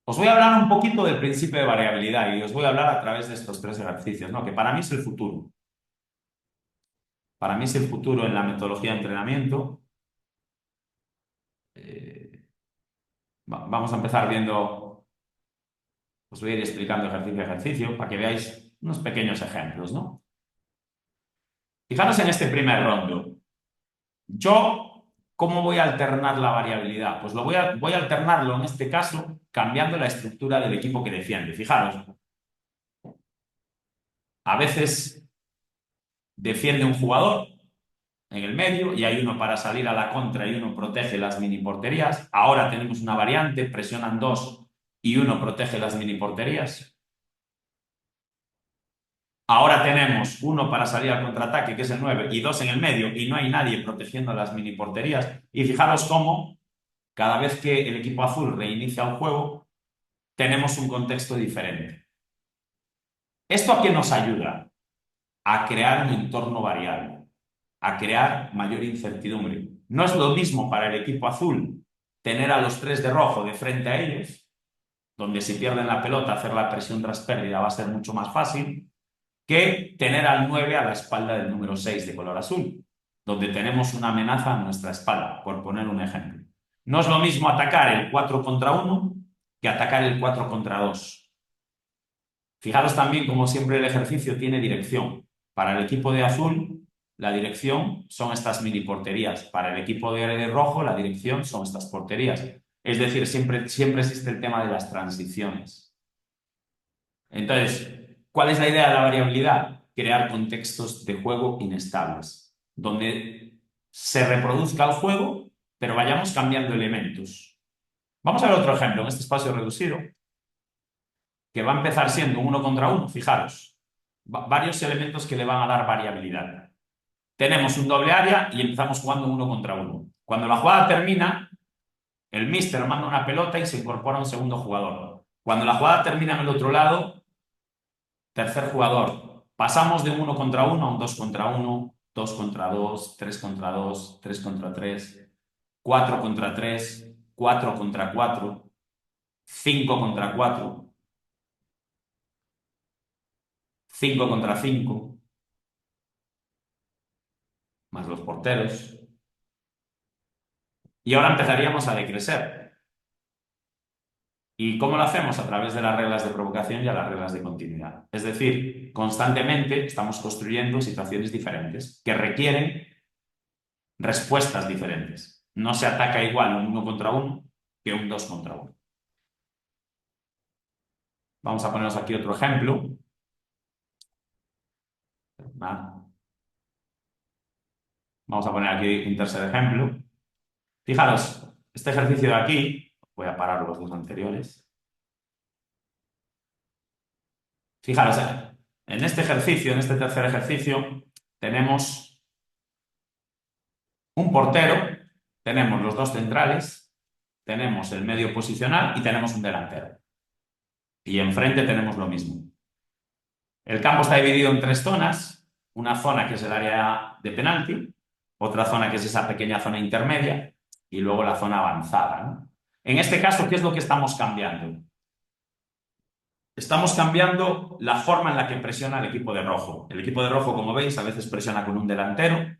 Os voy a hablar un poquito del principio de variabilidad y os voy a hablar a través de estos tres ejercicios, ¿no? Que para mí es el futuro. Para mí es el futuro en la metodología de entrenamiento. Vamos a empezar viendo, os voy a ir explicando ejercicio a ejercicio para que veáis unos pequeños ejemplos, ¿no? Fijaros en este primer rondo. Yo, ¿cómo voy a alternar la variabilidad? Pues voy a alternarlo en este caso cambiando la estructura del equipo que defiende. Fijaros, a veces defiende un jugador en el medio y hay uno para salir a la contra y uno protege las mini porterías. Ahora tenemos una variante, presionan dos y uno protege las mini porterías. Ahora tenemos uno para salir al contraataque, que es el 9, y dos en el medio, y no hay nadie protegiendo las mini porterías. Y fijaros cómo, cada vez que el equipo azul reinicia el juego, tenemos un contexto diferente. ¿Esto a qué nos ayuda? A crear un entorno variable, a crear mayor incertidumbre. No es lo mismo para el equipo azul tener a los tres de rojo de frente a ellos, donde si pierden la pelota hacer la presión tras pérdida va a ser mucho más fácil, que tener al 9 a la espalda del número 6 de color azul, donde tenemos una amenaza a nuestra espalda, por poner un ejemplo. No es lo mismo atacar el 4 contra 1 que atacar el 4 contra 2. Fijaros también, como siempre, el ejercicio tiene dirección. Para el equipo de azul, la dirección son estas mini porterías. Para el equipo de rojo, la dirección son estas porterías. Es decir, siempre existe el tema de las transiciones. Entonces, ¿cuál es la idea de la variabilidad? Crear contextos de juego inestables, donde se reproduzca el juego, pero vayamos cambiando elementos. Vamos a ver otro ejemplo en este espacio reducido, que va a empezar siendo un 1 contra 1, fijaros. Varios elementos que le van a dar variabilidad. Tenemos un doble área y empezamos jugando 1 contra 1. Cuando la jugada termina, el míster manda una pelota y se incorpora un segundo jugador. Cuando la jugada termina en el otro lado, tercer jugador. Pasamos de un 1 contra 1 a un 2 contra 1, 2 contra 2, 3 contra 2, 3 contra 3, 4 contra 3, 4 contra 4, 5 contra 4, 5 contra 5, más los porteros. Y ahora empezaríamos a decrecer. ¿Y cómo lo hacemos? A través de las reglas de provocación y a las reglas de continuidad. Es decir, constantemente estamos construyendo situaciones diferentes que requieren respuestas diferentes. No se ataca igual un 1 contra 1 que un 2 contra 1. Vamos a ponernos aquí otro ejemplo. Vamos a poner aquí un tercer ejemplo. Fijaros, este ejercicio de aquí, voy a parar los dos anteriores. Fijaros, en este ejercicio, en este tercer ejercicio, tenemos un portero, tenemos los dos centrales, tenemos el medio posicional y tenemos un delantero. Y enfrente tenemos lo mismo. El campo está dividido en tres zonas. Una zona que es el área de penalti, otra zona que es esa pequeña zona intermedia y luego la zona avanzada, ¿no? En este caso, ¿qué es lo que estamos cambiando? Estamos cambiando la forma en la que presiona el equipo de rojo. El equipo de rojo, como veis, a veces presiona con un delantero,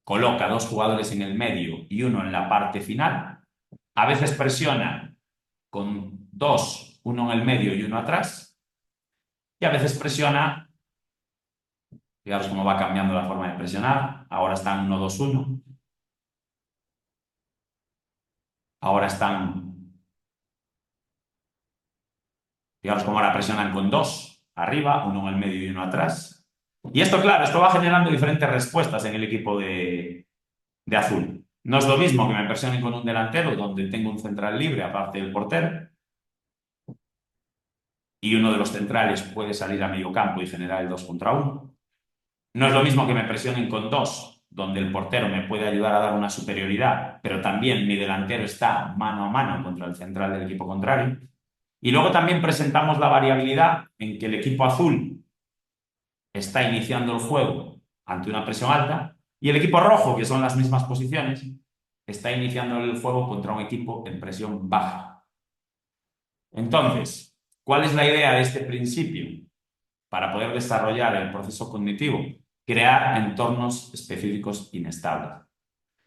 coloca dos jugadores en el medio y uno en la parte final. A veces presiona con dos, uno en el medio y uno atrás. Y a veces presiona, fijaros cómo va cambiando la forma de presionar. Ahora están 1-2-1. Ahora están, fijaros cómo ahora presionan con dos arriba, uno en el medio y uno atrás. Y esto, claro, esto va generando diferentes respuestas en el equipo de azul. No es lo mismo que me presionen con un delantero donde tengo un central libre aparte del portero y uno de los centrales puede salir a medio campo y generar el 2 contra 1. No es lo mismo que me presionen con dos, donde el portero me puede ayudar a dar una superioridad, pero también mi delantero está mano a mano contra el central del equipo contrario. Y luego también presentamos la variabilidad en que el equipo azul está iniciando el juego ante una presión alta y el equipo rojo, que son las mismas posiciones, está iniciando el juego contra un equipo en presión baja. Entonces, ¿cuál es la idea de este principio? Para poder desarrollar el proceso cognitivo, crear entornos específicos inestables.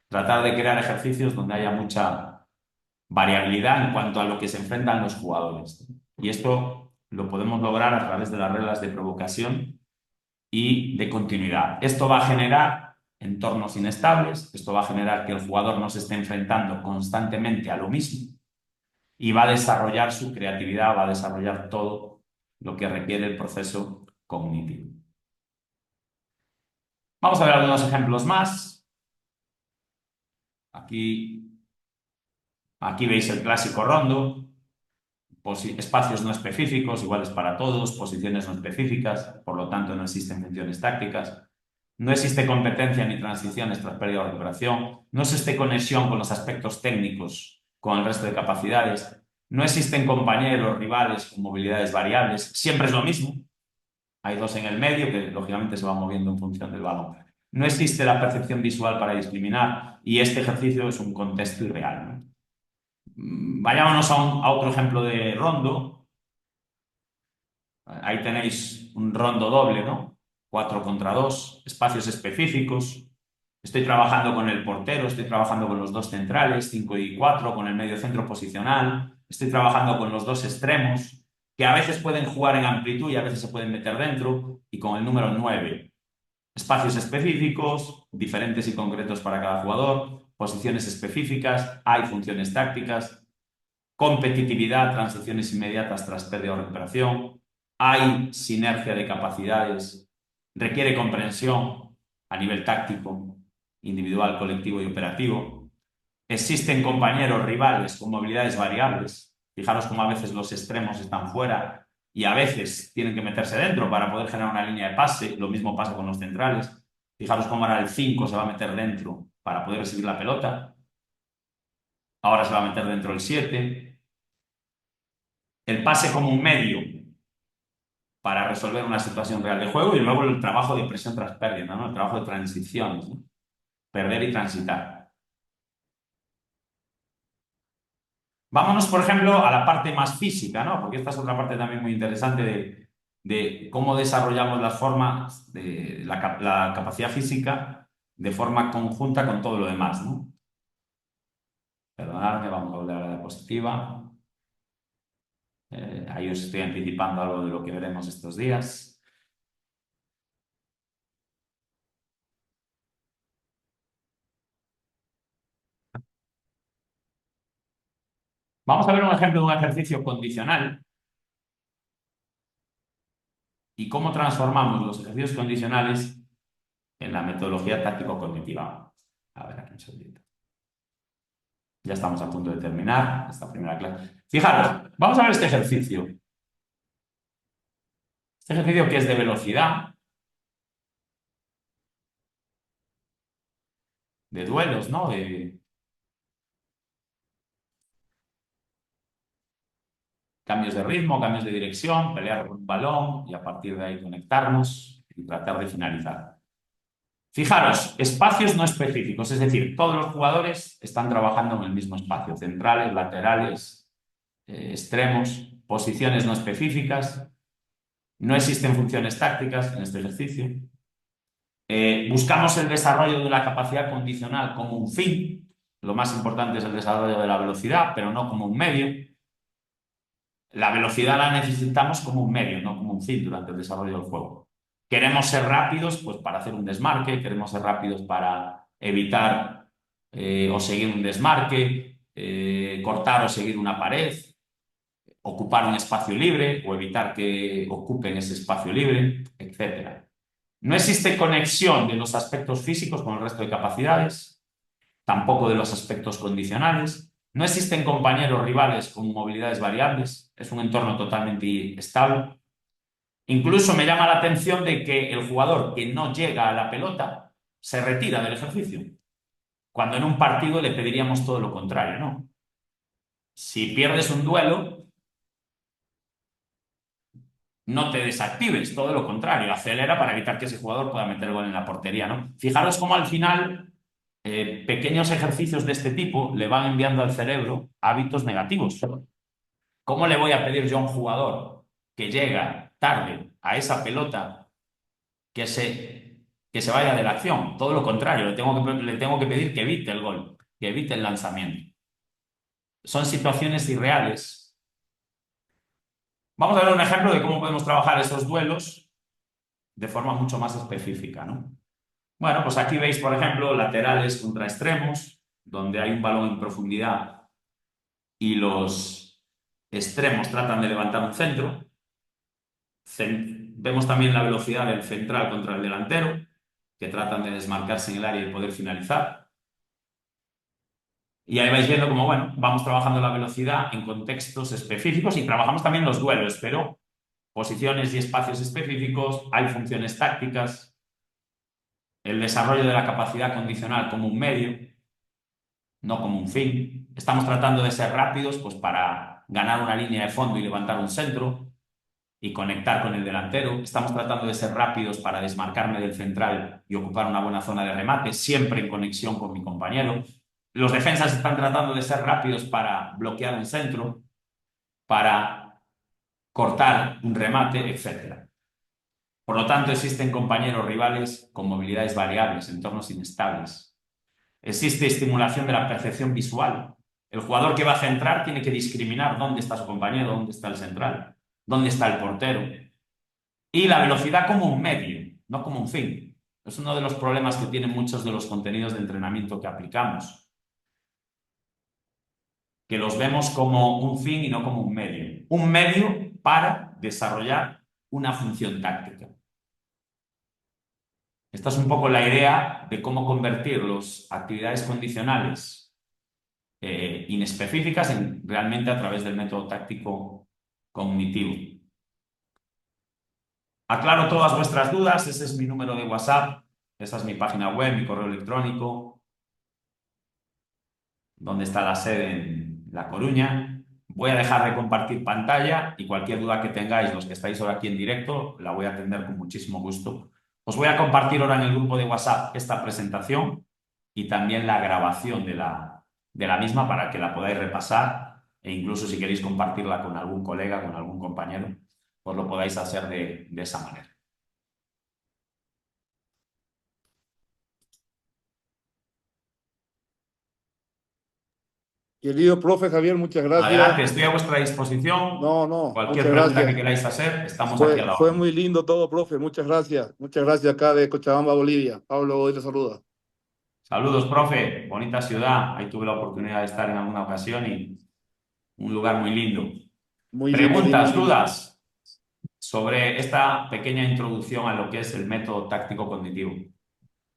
Tratar de crear ejercicios donde haya mucha variabilidad en cuanto a lo que se enfrentan los jugadores. Y esto lo podemos lograr a través de las reglas de provocación y de continuidad. Esto va a generar entornos inestables, esto va a generar que el jugador no se esté enfrentando constantemente a lo mismo y va a desarrollar su creatividad, va a desarrollar todo lo que requiere el proceso cognitivo. Vamos a ver algunos ejemplos más. Aquí veis el clásico rondo, espacios no específicos, iguales para todos, posiciones no específicas, por lo tanto no existen funciones tácticas, no existe competencia ni transiciones tras pérdida o recuperación, no existe conexión con los aspectos técnicos con el resto de capacidades, no existen compañeros, rivales con movilidades variables, siempre es lo mismo. Hay dos en el medio que lógicamente se van moviendo en función del balón. No existe la percepción visual para discriminar y este ejercicio es un contexto irreal, ¿no? Vayámonos a otro ejemplo de rondo. Ahí tenéis un rondo doble, ¿no? 4 contra 2, espacios específicos. Estoy trabajando con el portero, estoy trabajando con los dos centrales, 5 y 4, con el medio centro posicional. Estoy trabajando con los dos extremos, que a veces pueden jugar en amplitud y a veces se pueden meter dentro, y con el número 9. Espacios específicos, diferentes y concretos para cada jugador, posiciones específicas, hay funciones tácticas, competitividad, transiciones inmediatas tras pérdida o recuperación, hay sinergia de capacidades, requiere comprensión a nivel táctico, individual, colectivo y operativo. Existen compañeros rivales con movilidades variables. Fijaros cómo a veces los extremos están fuera y a veces tienen que meterse dentro para poder generar una línea de pase. Lo mismo pasa con los centrales. Fijaros cómo ahora el 5 se va a meter dentro para poder recibir la pelota. Ahora se va a meter dentro el 7. El pase como un medio para resolver una situación real de juego y luego el trabajo de presión tras pérdida, ¿no? El trabajo de transiciones, ¿no? Perder y transitar. Vámonos, por ejemplo, a la parte más física, ¿no? Porque esta es otra parte también muy interesante de cómo desarrollamos las formas de la capacidad física de forma conjunta con todo lo demás, ¿no? Perdonadme, vamos a volver a la diapositiva. Ahí os estoy anticipando algo de lo que veremos estos días. Vamos a ver un ejemplo de un ejercicio condicional y cómo transformamos los ejercicios condicionales en la metodología táctico-cognitiva. A ver, aquí un segundito. Ya estamos a punto de terminar esta primera clase. Fijaros, vamos a ver este ejercicio. Este ejercicio que es de velocidad, de duelos, ¿no? De cambios de ritmo, cambios de dirección, pelear por un balón y a partir de ahí conectarnos y tratar de finalizar. Fijaros, espacios no específicos, es decir, todos los jugadores están trabajando en el mismo espacio, centrales, laterales, extremos, posiciones no específicas, no existen funciones tácticas en este ejercicio. Buscamos el desarrollo de la capacidad condicional como un fin, lo más importante es el desarrollo de la velocidad, pero no como un medio. La velocidad la necesitamos como un medio, no como un fin durante el desarrollo del juego. Queremos ser rápidos pues, para hacer un desmarque, queremos ser rápidos para evitar o seguir un desmarque, cortar o seguir una pared, ocupar un espacio libre o evitar que ocupen ese espacio libre, etc. No existe conexión de los aspectos físicos con el resto de capacidades, tampoco de los aspectos condicionales. No existen compañeros rivales con movilidades variables, es un entorno totalmente estable. Incluso me llama la atención de que el jugador que no llega a la pelota se retira del ejercicio, cuando en un partido le pediríamos todo lo contrario, ¿no? Si pierdes un duelo, no te desactives, todo lo contrario, acelera para evitar que ese jugador pueda meter gol en la portería, ¿no? Fijaros cómo al final pequeños ejercicios de este tipo le van enviando al cerebro hábitos negativos. ¿Cómo le voy a pedir yo a un jugador que llega tarde a esa pelota que se vaya de la acción? Todo lo contrario, le tengo que pedir que evite el gol, que evite el lanzamiento. Son situaciones irreales. Vamos a ver un ejemplo de cómo podemos trabajar esos duelos de forma mucho más específica, ¿no? Bueno, pues aquí veis, por ejemplo, laterales contra extremos, donde hay un balón en profundidad y los extremos tratan de levantar un centro. Vemos también la velocidad del central contra el delantero, que tratan de desmarcarse en el área y poder finalizar. Y ahí vais viendo cómo, bueno, vamos trabajando la velocidad en contextos específicos y trabajamos también los duelos, pero posiciones y espacios específicos, hay funciones tácticas, el desarrollo de la capacidad condicional como un medio, no como un fin. Estamos tratando de ser rápidos pues, para ganar una línea de fondo y levantar un centro y conectar con el delantero. Estamos tratando de ser rápidos para desmarcarme del central y ocupar una buena zona de remate, siempre en conexión con mi compañero. Los defensas están tratando de ser rápidos para bloquear un centro, para cortar un remate, etc. Por lo tanto, existen compañeros rivales con movilidades variables, entornos inestables. Existe estimulación de la percepción visual. El jugador que va a centrar tiene que discriminar dónde está su compañero, dónde está el central, dónde está el portero. Y la velocidad como un medio, no como un fin. Es uno de los problemas que tienen muchos de los contenidos de entrenamiento que aplicamos, que los vemos como un fin y no como un medio. Un medio para desarrollar una función táctica. Esta es un poco la idea de cómo convertir las actividades condicionales inespecíficas realmente a través del método táctico cognitivo. Aclaro todas vuestras dudas, ese es mi número de WhatsApp, esa es mi página web, mi correo electrónico, donde está la sede en La Coruña. Voy a dejar de compartir pantalla y cualquier duda que tengáis, los que estáis ahora aquí en directo, la voy a atender con muchísimo gusto. Os voy a compartir ahora en el grupo de WhatsApp esta presentación y también la grabación de la misma para que la podáis repasar e incluso si queréis compartirla con algún colega, con algún compañero, pues lo podáis hacer de esa manera. Querido profe Javier, muchas Adelante, gracias. estoy a vuestra disposición. No, no, Cualquier muchas pregunta que gracias. queráis hacer, estamos aquí a Fue, la fue orden. muy lindo todo, profe. Muchas gracias. Muchas gracias acá de Cochabamba, Bolivia. Pablo hoy te saluda. Saludos, profe. Bonita ciudad. Ahí tuve la oportunidad de estar en alguna ocasión y un lugar muy lindo. Muy lindo, lindo, Preguntas, lindo. dudas sobre esta pequeña introducción a lo que es el método táctico cognitivo.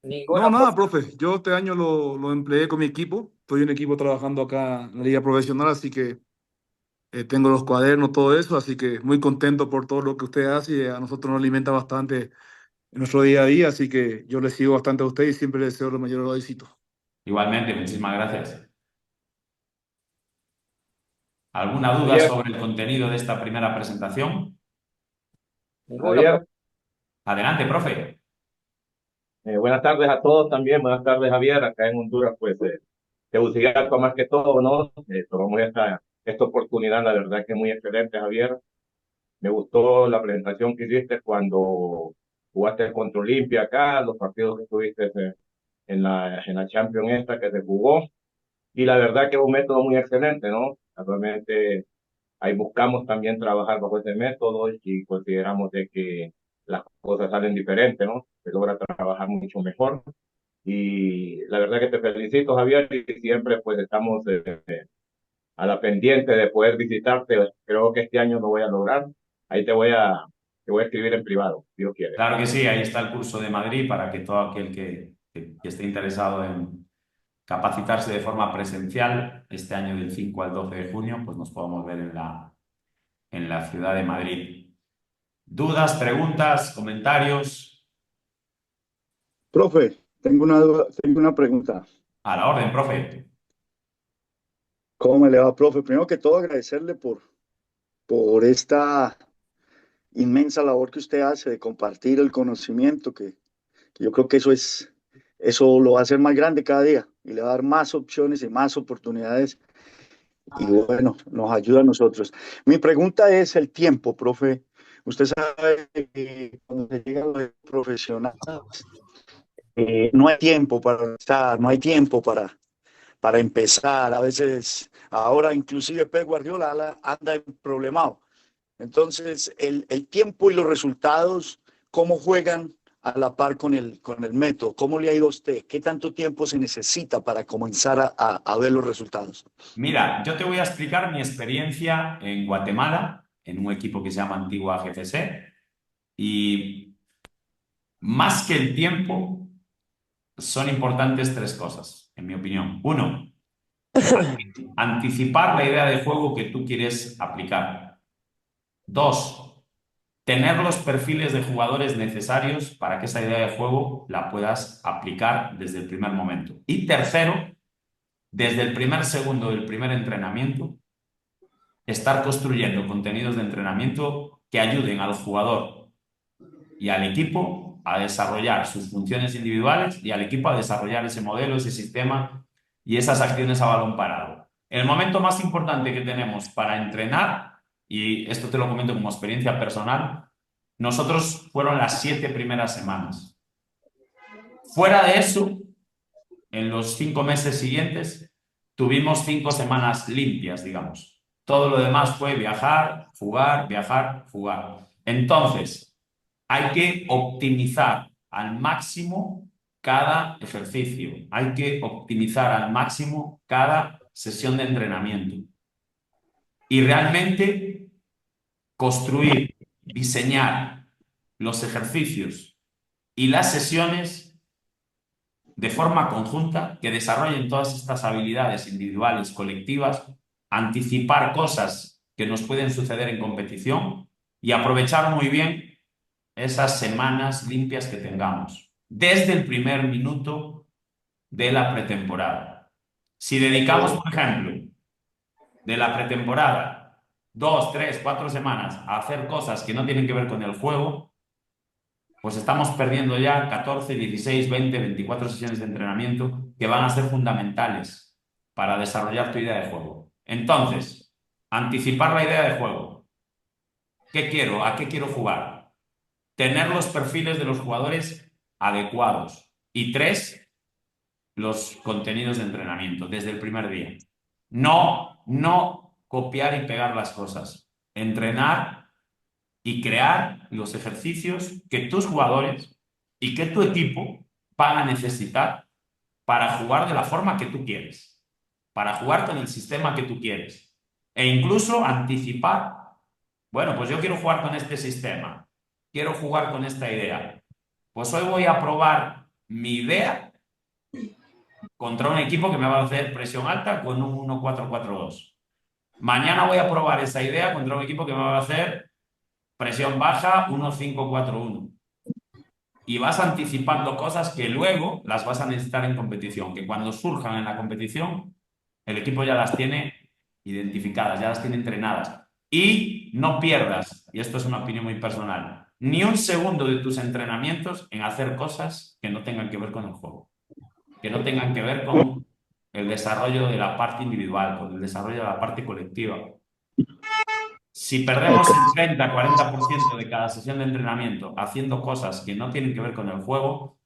No, nada, profe. Yo este año lo empleé con mi equipo. Estoy en equipo trabajando acá en la liga profesional, así que tengo los cuadernos, todo eso, así que muy contento por todo lo que usted hace y a nosotros nos alimenta bastante en nuestro día a día, así que yo le sigo bastante a usted y siempre le deseo los mayores éxitos. Igualmente, muchísimas gracias. ¿Alguna duda Javier, sobre el contenido de esta primera presentación? Javier, Adelante, profe. buenas tardes a todos también, buenas tardes Javier, acá en Honduras, pues Tegucigalpa más que todo, ¿no? Tomamos esta oportunidad, la verdad que muy excelente Javier, me gustó la presentación que hiciste cuando jugaste contra Olimpia acá, los partidos que tuviste en la Champions esta que se jugó, y la verdad que es un método muy excelente, ¿no? Actualmente ahí buscamos también trabajar bajo ese método y consideramos de que las cosas salen diferentes, ¿no? Se logra trabajar mucho mejor. Y la verdad que te felicito, Javier, y siempre pues estamos a la pendiente de poder visitarte. Creo que este año lo voy a lograr. Ahí te voy a escribir en privado, si Dios quiere. Claro que sí, ahí está el curso de Madrid para que todo aquel que esté interesado en capacitarse de forma presencial este año del 5 al 12 de junio, pues nos podamos ver en la ciudad de Madrid. ¿Dudas, preguntas, comentarios? Profe, tengo una duda, tengo una pregunta. A la orden, profe. ¿Cómo me le va, profe? Primero que todo, agradecerle por esta inmensa labor que usted hace de compartir el conocimiento, que yo creo que eso lo va a hacer más grande cada día y le va a dar más opciones y más oportunidades y bueno, nos ayuda a nosotros. Mi pregunta es el tiempo, profe. Usted sabe que cuando se llega a lo de profesional, no hay tiempo para estar, no hay tiempo para empezar. A veces, ahora inclusive Pep Guardiola anda problemado. Entonces, el tiempo y los resultados, ¿cómo juegan a la par con el método? ¿Cómo le ha ido a usted? ¿Qué tanto tiempo se necesita para comenzar a ver los resultados? Mira, yo te voy a explicar mi experiencia en Guatemala, en un equipo que se llama Antigua GFC, y más que el tiempo, son importantes tres cosas, en mi opinión. Uno, anticipar la idea de juego que tú quieres aplicar. Dos, tener los perfiles de jugadores necesarios para que esa idea de juego la puedas aplicar desde el primer momento. Y tercero, desde el primer segundo del primer entrenamiento, estar construyendo contenidos de entrenamiento que ayuden al jugador y al equipo a desarrollar sus funciones individuales y al equipo a desarrollar ese modelo, ese sistema y esas acciones a balón parado. El momento más importante que tenemos para entrenar, y esto te lo comento como experiencia personal, nosotros fueron las 7 primeras semanas. Fuera de eso, en los 5 meses siguientes, tuvimos 5 semanas limpias, digamos. Todo lo demás fue viajar, jugar, viajar, jugar. Entonces, hay que optimizar al máximo cada ejercicio. Hay que optimizar al máximo cada sesión de entrenamiento. Y realmente construir, diseñar los ejercicios y las sesiones de forma conjunta que desarrollen todas estas habilidades individuales, colectivas, anticipar cosas que nos pueden suceder en competición y aprovechar muy bien esas semanas limpias que tengamos desde el primer minuto de la pretemporada. Si dedicamos, por ejemplo, de la pretemporada 2, 3, 4 semanas a hacer cosas que no tienen que ver con el juego, pues estamos perdiendo ya 14, 16, 20, 24 sesiones de entrenamiento que van a ser fundamentales para desarrollar tu idea de juego. Entonces, anticipar la idea de juego. ¿Qué quiero? ¿A qué quiero jugar? Tener los perfiles de los jugadores adecuados. Y tres, los contenidos de entrenamiento desde el primer día. No copiar y pegar las cosas. Entrenar y crear los ejercicios que tus jugadores y que tu equipo van a necesitar para jugar de la forma que tú quieres, para jugar con el sistema que tú quieres. E incluso anticipar, bueno, pues yo quiero jugar con este sistema, quiero jugar con esta idea. Pues hoy voy a probar mi idea contra un equipo que me va a hacer presión alta con un 1-4-4-2. Mañana voy a probar esa idea contra un equipo que me va a hacer presión baja 1-5-4-1. Y vas anticipando cosas que luego las vas a necesitar en competición, que cuando surjan en la competición, el equipo ya las tiene identificadas, ya las tiene entrenadas. Y no pierdas, y esto es una opinión muy personal, ni un segundo de tus entrenamientos en hacer cosas que no tengan que ver con el juego, que no tengan que ver con el desarrollo de la parte individual, con el desarrollo de la parte colectiva. Si perdemos Ok, el 30-40% de cada sesión de entrenamiento haciendo cosas que no tienen que ver con el juego,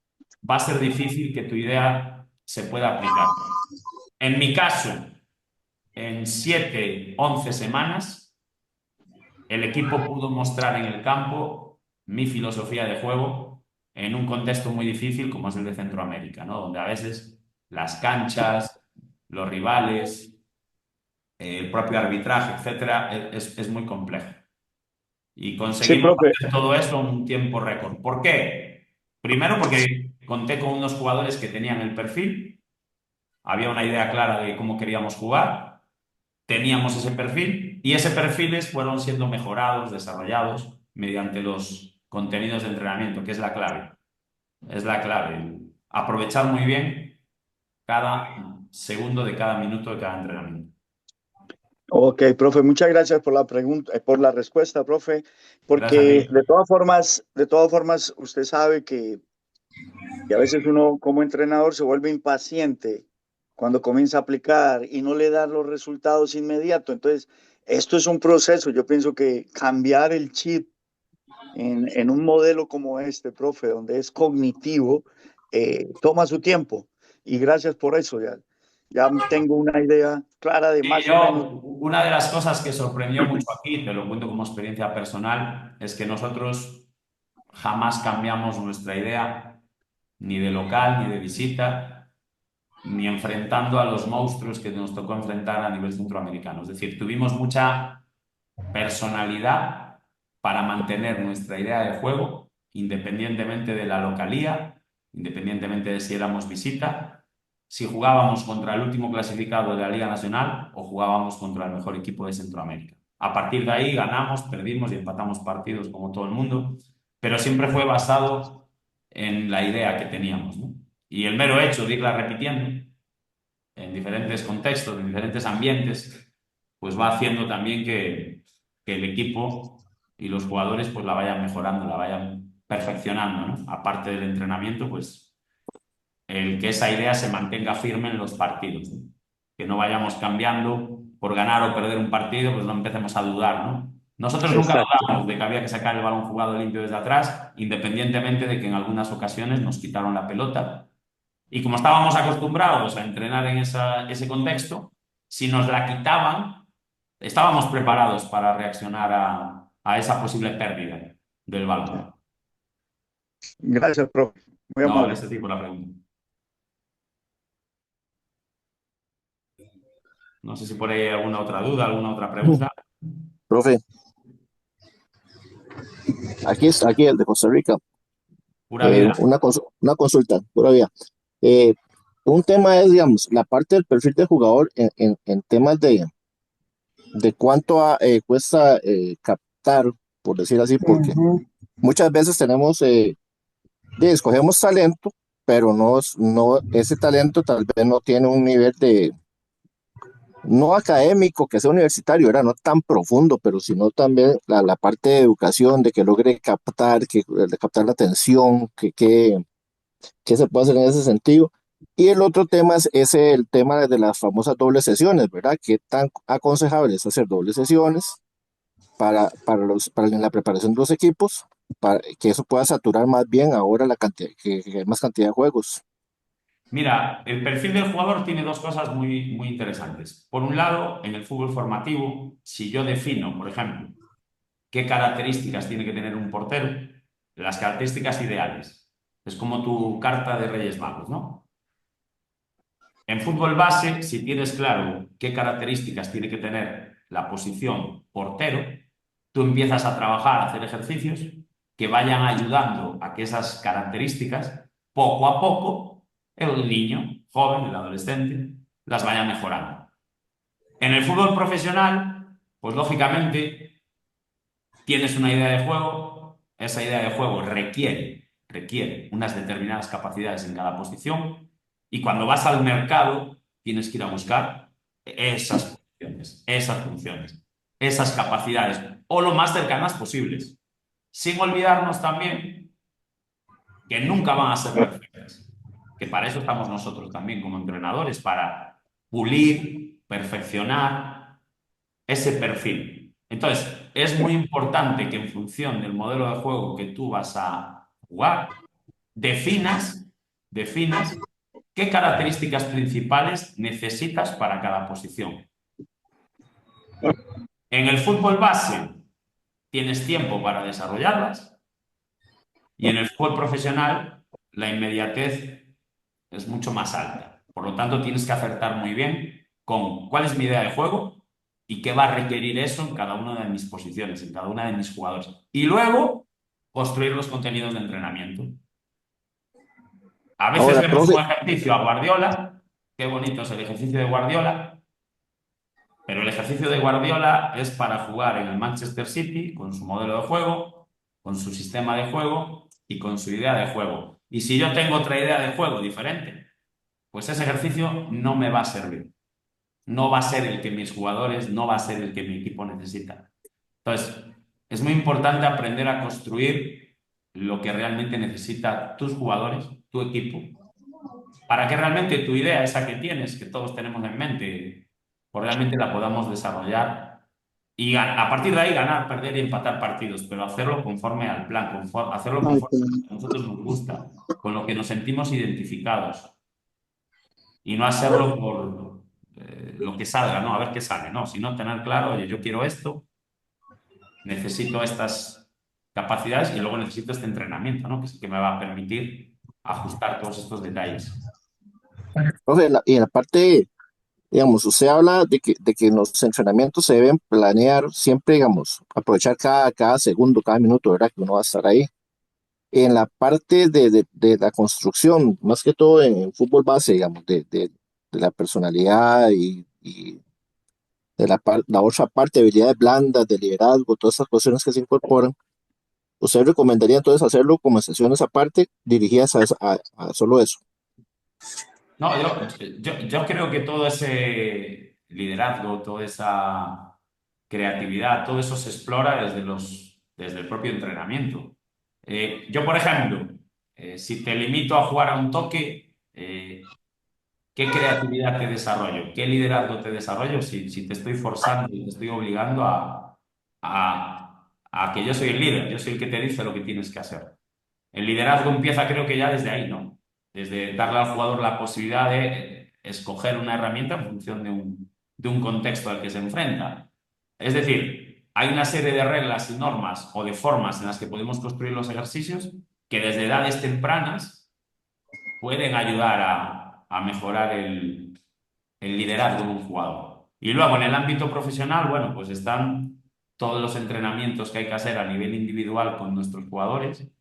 va a ser difícil que tu idea se pueda aplicar. En mi caso, en 7-11 semanas, el equipo pudo mostrar en el campo mi filosofía de juego en un contexto muy difícil como es el de Centroamérica, ¿no? Donde a veces las canchas, los rivales, el propio arbitraje, etcétera, es muy complejo. Y sí, conseguimos profe. hacer todo eso en un tiempo récord. ¿Por qué? Primero porque conté con unos jugadores que tenían el perfil, había una idea clara de cómo queríamos jugar, teníamos ese perfil y ese perfiles fueron siendo mejorados, desarrollados mediante los contenidos de entrenamiento, que es la clave. Es la clave. Aprovechar muy bien cada segundo de cada minuto de cada entrenamiento. Ok, profe, muchas gracias por la pregunta, por la respuesta, profe, Gracias a porque ti. de todas formas, usted sabe que a veces uno como entrenador se vuelve impaciente cuando comienza a aplicar y no le da los resultados inmediatos. Entonces, esto es un proceso. Yo pienso que cambiar el chip en un modelo como este, profe, donde es cognitivo, toma su tiempo. Y gracias por eso. Ya tengo una idea clara de Y más o menos. una de las cosas que sorprendió mucho aquí, te lo cuento como experiencia personal, es que nosotros jamás cambiamos nuestra idea, ni de local, ni de visita, ni enfrentando a los monstruos que nos tocó enfrentar a nivel centroamericano. Es decir, tuvimos mucha personalidad para mantener nuestra idea de juego, independientemente de la localía, independientemente de si éramos visita, si jugábamos contra el último clasificado de la Liga Nacional o jugábamos contra el mejor equipo de Centroamérica. A partir de ahí ganamos, perdimos y empatamos partidos como todo el mundo, pero siempre fue basado en la idea que teníamos, ¿no? Y el mero hecho de irla repitiendo en diferentes contextos, en diferentes ambientes, pues va haciendo también que el equipo y los jugadores pues la vayan mejorando, la vayan perfeccionando, ¿no? Aparte del entrenamiento, pues el que esa idea se mantenga firme en los partidos, ¿no? Que no vayamos cambiando por ganar o perder un partido, pues no empecemos a dudar, ¿no? Nosotros nunca Exacto. dudamos de que había que sacar el balón jugado limpio desde atrás, independientemente de que en algunas ocasiones nos quitaron la pelota y como estábamos acostumbrados a entrenar en ese contexto, si nos la quitaban, estábamos preparados para reaccionar a esa posible pérdida del balón. Gracias, profe. Muy No, amable. ese tipo la pregunta. No sé si por ahí hay alguna otra duda, alguna otra pregunta. Profe, aquí el de Costa Rica. Pura vida. Una consulta, todavía. Eh, un tema es, digamos, la parte del perfil del jugador en temas de cuánto cuesta captar, por decir así, porque Ujú. muchas veces escogemos talento, pero ese talento tal vez no tiene un nivel no académico, que sea universitario, era no tan profundo, pero sino también la parte de educación, de que logre captar, de captar la atención, qué se puede hacer en ese sentido. Y el otro tema es el tema de las famosas dobles sesiones, ¿verdad? ¿Qué tan aconsejable es hacer dobles sesiones para la preparación de los equipos, para que eso pueda saturar más bien ahora la cantidad, que hay más cantidad de juegos? Mira, el perfil del jugador tiene dos cosas muy, muy interesantes. Por un lado, en el fútbol formativo, si yo defino, por ejemplo, qué características tiene que tener un portero, las características ideales. Es como tu carta de Reyes Magos, ¿no? En fútbol base, si tienes claro qué características tiene que tener la posición portero, tú empiezas a trabajar, a hacer ejercicios que vayan ayudando a que esas características, poco a poco, el niño, joven, el adolescente, las vaya mejorando. En el fútbol profesional, pues lógicamente tienes una idea de juego, esa idea de juego requiere unas determinadas capacidades en cada posición y cuando vas al mercado tienes que ir a buscar esas funciones, esas capacidades o lo más cercanas posibles, sin olvidarnos también que nunca van a ser perfectas, que para eso estamos nosotros también como entrenadores, para pulir, perfeccionar ese perfil. Entonces, es muy importante que en función del modelo de juego que tú vas a jugar, definas qué características principales necesitas para cada posición. En el fútbol base tienes tiempo para desarrollarlas y en el fútbol profesional la inmediatez es mucho más alta. Por lo tanto, tienes que acertar muy bien con cuál es mi idea de juego y qué va a requerir eso en cada una de mis posiciones, en cada una de mis jugadores. Y luego, construir los contenidos de entrenamiento. A veces Ahora, vemos profe, un ejercicio a Guardiola, qué bonito es el ejercicio de Guardiola, pero el ejercicio de Guardiola es para jugar en el Manchester City con su modelo de juego, con su sistema de juego y con su idea de juego. Y si yo tengo otra idea de juego diferente, pues ese ejercicio no me va a servir. No va a ser el que mis jugadores, no va a ser el que mi equipo necesita. Entonces, es muy importante aprender a construir lo que realmente necesitan tus jugadores, tu equipo, para que realmente tu idea, esa que tienes, que todos tenemos en mente, pues realmente la podamos desarrollar y a partir de ahí ganar, perder y empatar partidos, pero hacerlo conforme al plan, hacerlo conforme a lo que a nosotros nos gusta, con lo que nos sentimos identificados y no hacerlo por lo que salga, ¿no? A ver qué sale, ¿no? Sino tener claro, oye, yo quiero esto, necesito estas capacidades y luego necesito este entrenamiento, ¿no? Que es el que me va a permitir ajustar todos estos detalles. profe, y en la parte, digamos, usted habla de que en los entrenamientos se deben planear siempre, digamos, aprovechar cada segundo, cada minuto, ¿verdad? Que uno va a estar ahí. En la parte de la construcción, más que todo en fútbol base, digamos, de la personalidad y de la otra parte, habilidades blandas, de liderazgo, todas esas cuestiones que se incorporan, ¿usted recomendaría entonces hacerlo como sesiones aparte, dirigidas a solo eso? No, yo creo que todo ese liderazgo, toda esa creatividad, todo eso se explora desde el propio entrenamiento. Yo, por ejemplo, si te limito a jugar a un toque, ¿qué creatividad te desarrollo? ¿Qué liderazgo te desarrollo si te estoy forzando y te estoy obligando a que yo soy el líder, yo soy el que te dice lo que tienes que hacer? El liderazgo empieza, creo que ya desde ahí, ¿no? Desde darle al jugador la posibilidad de escoger una herramienta en función de un contexto al que se enfrenta. Es decir, hay una serie de reglas y normas o de formas en las que podemos construir los ejercicios que desde edades tempranas pueden ayudar a mejorar el liderazgo de un jugador. Y luego en el ámbito profesional, bueno, pues están todos los entrenamientos que hay que hacer a nivel individual con nuestros jugadores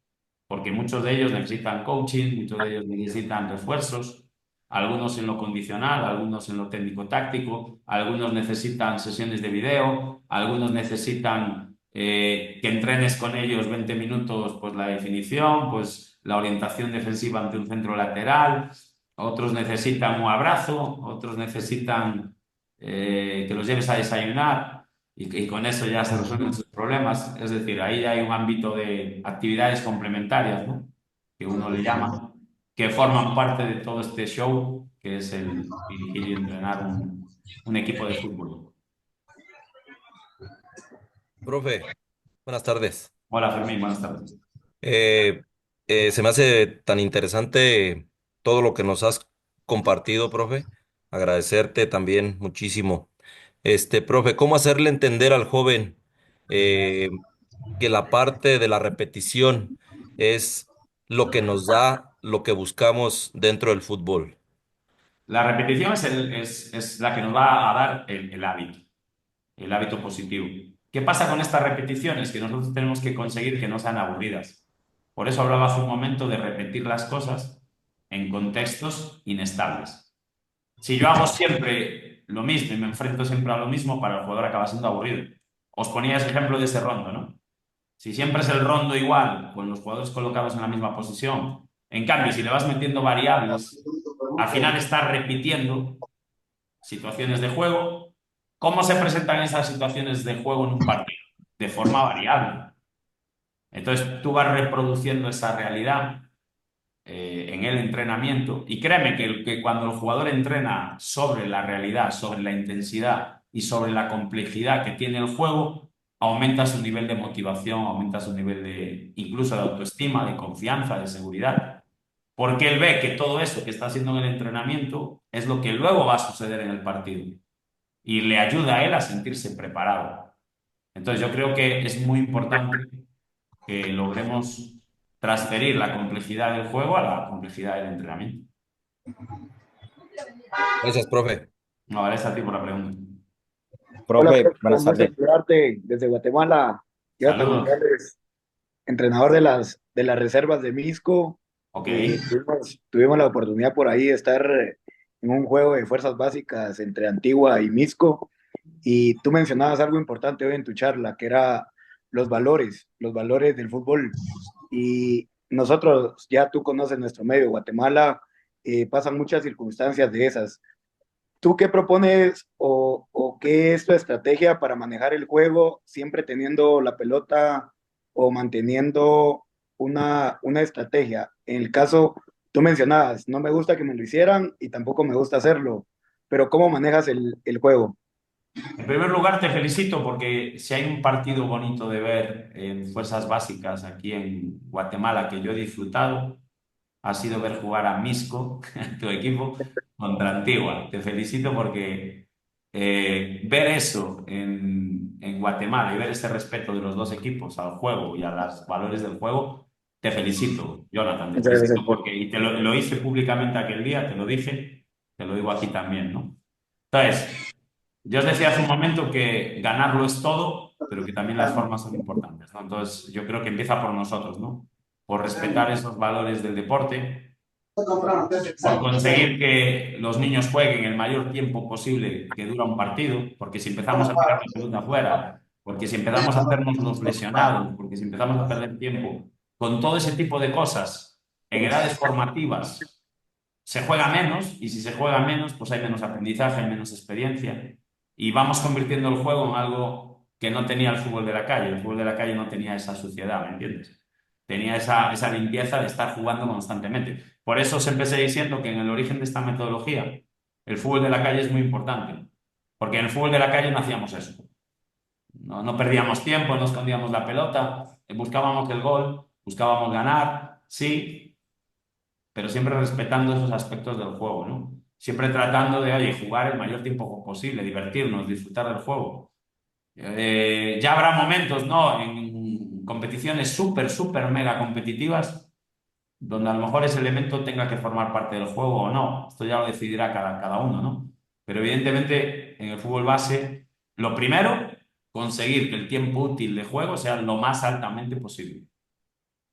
porque muchos de ellos necesitan coaching, muchos de ellos necesitan refuerzos, algunos en lo condicional, algunos en lo técnico-táctico, algunos necesitan sesiones de video, algunos necesitan que entrenes con ellos 20 minutos pues la definición, pues la orientación defensiva ante un centro lateral, otros necesitan un abrazo, otros necesitan que los lleves a desayunar y con eso ya se resuelven sus problemas. Es decir, ahí hay un ámbito de actividades complementarias, ¿no? Que uno le llama, que forman parte de todo este show que es el dirigir y entrenar un equipo de fútbol. Profe, buenas tardes. Hola Fermín, buenas tardes. Eh, Se me hace tan interesante todo lo que nos has compartido, profe. Agradecerte también muchísimo. Profe, ¿cómo hacerle entender al joven eh, que la parte de la repetición es lo que nos da lo que buscamos dentro del fútbol? La repetición es la que nos va a dar el hábito. el hábito positivo. ¿Qué pasa con estas repeticiones? Que nosotros tenemos que conseguir que no sean aburridas. Por eso hablaba hace un momento de repetir las cosas en contextos inestables. Si yo hago siempre lo mismo y me enfrento siempre a lo mismo, para el jugador acaba siendo aburrido. Os ponía ese ejemplo de ese rondo, ¿no? Si siempre es el rondo igual, con los jugadores colocados en la misma posición, en cambio, si le vas metiendo variables, al final estás repitiendo situaciones de juego. ¿Cómo se presentan esas situaciones de juego en un partido? De forma variable. Entonces tú vas reproduciendo esa realidad en el entrenamiento y créeme que cuando el jugador entrena sobre la realidad, sobre la intensidad y sobre la complejidad que tiene el juego, aumenta su nivel de motivación, aumenta su nivel de incluso de autoestima, de confianza, de seguridad. Porque él ve que todo eso que está haciendo en el entrenamiento es lo que luego va a suceder en el partido y le ayuda a él a sentirse preparado. Entonces yo creo que es muy importante que logremos transferir la complejidad del juego a la complejidad del entrenamiento. Gracias, profe. No, vale, esa a ti por la pregunta. Hola, Profe, profe, buenas un gusto tardes. saludarte desde Guatemala. Quiero Saludos. preguntarles, entrenador de las reservas de Misco, Ok. tuvimos la oportunidad por ahí de estar en un juego de fuerzas básicas entre Antigua y Misco, y tú mencionabas algo importante hoy en tu charla, que era los valores del fútbol. Y nosotros, ya tú conoces nuestro medio, Guatemala, pasan muchas circunstancias de esas. ¿Tú qué propones o qué es tu estrategia para manejar el juego siempre teniendo la pelota o manteniendo una estrategia? En el caso, tú mencionabas, no me gusta que me lo hicieran y tampoco me gusta hacerlo, pero ¿cómo manejas el juego? En primer lugar, te felicito porque si hay un partido bonito de ver en fuerzas básicas aquí en Guatemala que yo he disfrutado, ha sido ver jugar a Misco, tu equipo, contra Antigua. Te felicito porque ver eso en Guatemala y ver ese respeto de los dos equipos al juego y a los valores del juego, te felicito, Jonathan, te Muchas felicito gracias. porque, y lo hice públicamente aquel día, te lo dije, te lo digo aquí también, ¿no? Entonces, yo os decía hace un momento que ganarlo es todo, pero que también las formas son importantes, ¿no? Entonces, yo creo que empieza por nosotros, ¿no? Por respetar esos valores del deporte, por conseguir que los niños jueguen el mayor tiempo posible que dura un partido, porque si empezamos a tirar la pelota afuera, porque si empezamos a hacernos los lesionados, porque si empezamos a perder tiempo, con todo ese tipo de cosas en edades formativas, se juega menos y si se juega menos, pues hay menos aprendizaje, hay menos experiencia y vamos convirtiendo el juego en algo que no tenía el fútbol de la calle. El fútbol de la calle no tenía esa suciedad, ¿me entiendes? Tenía esa limpieza de estar jugando constantemente. Por eso os empecé diciendo que en el origen de esta metodología, el fútbol de la calle es muy importante, porque en el fútbol de la calle no hacíamos eso. No perdíamos tiempo, no escondíamos la pelota, buscábamos el gol, buscábamos ganar, sí, pero siempre respetando esos aspectos del juego, ¿no? Siempre tratando de, oye, jugar el mayor tiempo posible, divertirnos, disfrutar del juego. Ya habrá momentos, ¿no? En competiciones súper mega competitivas, donde a lo mejor ese elemento tenga que formar parte del juego o no. Esto ya lo decidirá cada uno, ¿no? Pero evidentemente en el fútbol base, lo primero, conseguir que el tiempo útil de juego sea lo más altamente posible.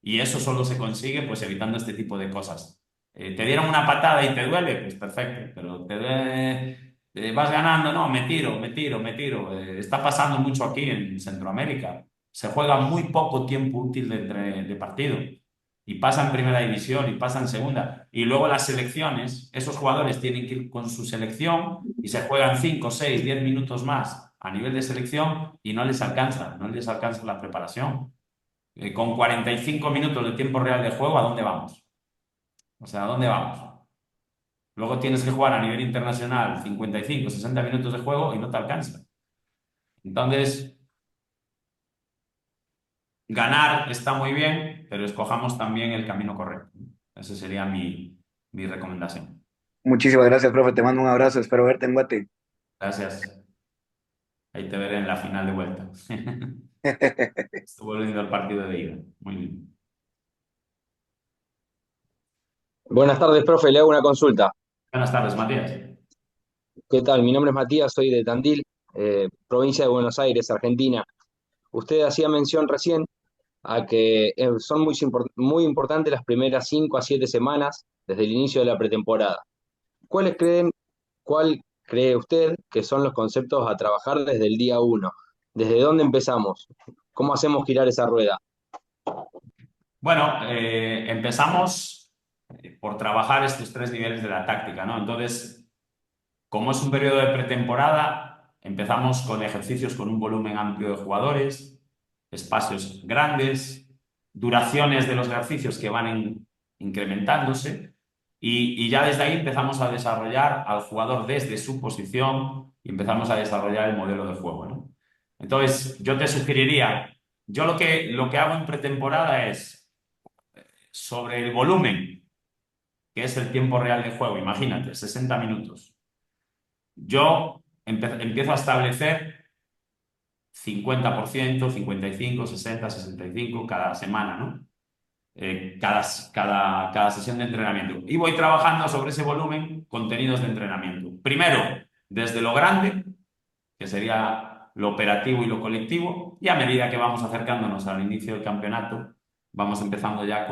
Y eso solo se consigue pues evitando este tipo de cosas. ¿Te dieron una patada y te duele? Pues perfecto, pero te duele, vas ganando, no, me tiro, me tiro, me tiro. Está pasando mucho aquí en Centroamérica. Se juega muy poco tiempo útil de partido. Y pasa en primera división y pasa en segunda. Y luego las selecciones, esos jugadores tienen que ir con su selección y se juegan 5, 6, 10 minutos más a nivel de selección y no les alcanza la preparación con 45 minutos de tiempo real de juego, ¿a dónde vamos? O sea, ¿a dónde vamos? Luego tienes que jugar a nivel internacional 55, 60 minutos de juego y no te alcanza. Entonces, ganar está muy bien, pero escojamos también el camino correcto. Esa sería mi recomendación. Muchísimas gracias, profe. Te mando un abrazo. Espero verte en Guate. Gracias. Ahí te veré en la final de vuelta. Estuvo lindo el partido de ida. Muy bien. Buenas tardes, profe. Le hago una consulta. Buenas tardes, Matías. ¿Qué tal? Mi nombre es Matías, soy de Tandil. provincia de Buenos Aires, Argentina. Usted hacía mención recién a que son muy importantes las primeras 5 a 7 semanas desde el inicio de la pretemporada. ¿Cuáles creen, cuál cree usted que son los conceptos a trabajar desde el día uno? ¿Desde dónde empezamos? ¿Cómo hacemos girar esa rueda? Bueno, empezamos por trabajar estos 3 niveles de la táctica, ¿no? Entonces, como es un periodo de pretemporada, empezamos con ejercicios con un volumen amplio de jugadores, espacios grandes, duraciones de los ejercicios que van incrementándose y ya desde ahí empezamos a desarrollar al jugador desde su posición y empezamos a desarrollar el modelo de juego, ¿no? Entonces, yo te sugeriría, yo lo que hago en pretemporada es sobre el volumen, que es el tiempo real de juego, imagínate, 60 minutos. Yo empiezo a establecer 50%, 55, 60, 65 cada semana, ¿no? Cada sesión de entrenamiento. Y voy trabajando sobre ese volumen contenidos de entrenamiento. Primero, desde lo grande, que sería lo operativo y lo colectivo, y a medida que vamos acercándonos al inicio del campeonato, vamos empezando ya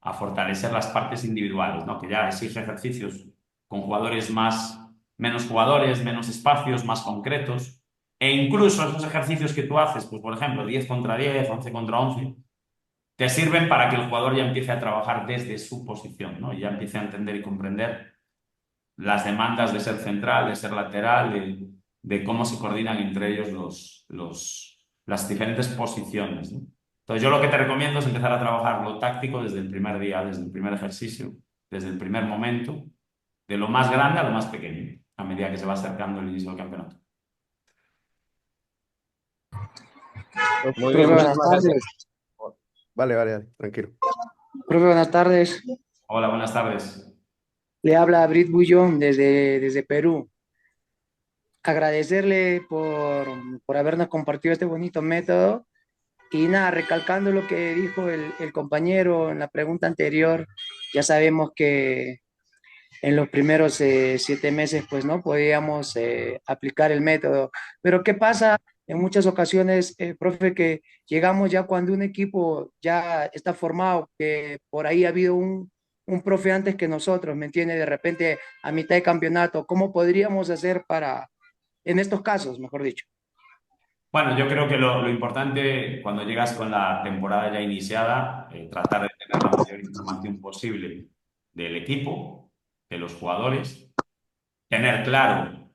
a fortalecer las partes individuales, ¿no? Que ya exige ejercicios con menos jugadores, menos espacios, más concretos. E incluso esos ejercicios que tú haces, pues por ejemplo, 10 contra 10, 11 contra 11, te sirven para que el jugador ya empiece a trabajar desde su posición, ¿no? Y ya empiece a entender y comprender las demandas de ser central, de ser lateral, de cómo se coordinan entre ellos las diferentes posiciones, ¿no? Entonces yo lo que te recomiendo es empezar a trabajar lo táctico desde el primer día, desde el primer ejercicio, desde el primer momento, de lo más grande a lo más pequeño, a medida que se va acercando el inicio del campeonato. Muy Profe, bien, buenas muchísimas gracias. tardes. Vale, tranquilo. Profe, buenas tardes. Hola, buenas tardes. Le habla Brit Bullón desde Perú. Agradecerle por habernos compartido este bonito método y nada, recalcando lo que dijo el compañero en la pregunta anterior, ya sabemos que en los primeros 7 meses pues no podíamos aplicar el método. Pero ¿qué pasa en muchas ocasiones, profe, que llegamos ya cuando un equipo ya está formado, que por ahí ha habido un profe antes que nosotros, ¿me entiende? De repente a mitad de campeonato, ¿cómo podríamos hacer en estos casos, mejor dicho? Bueno, yo creo que lo importante cuando llegas con la temporada ya iniciada, tratar de tener la mayor información posible del equipo, de los jugadores, tener claro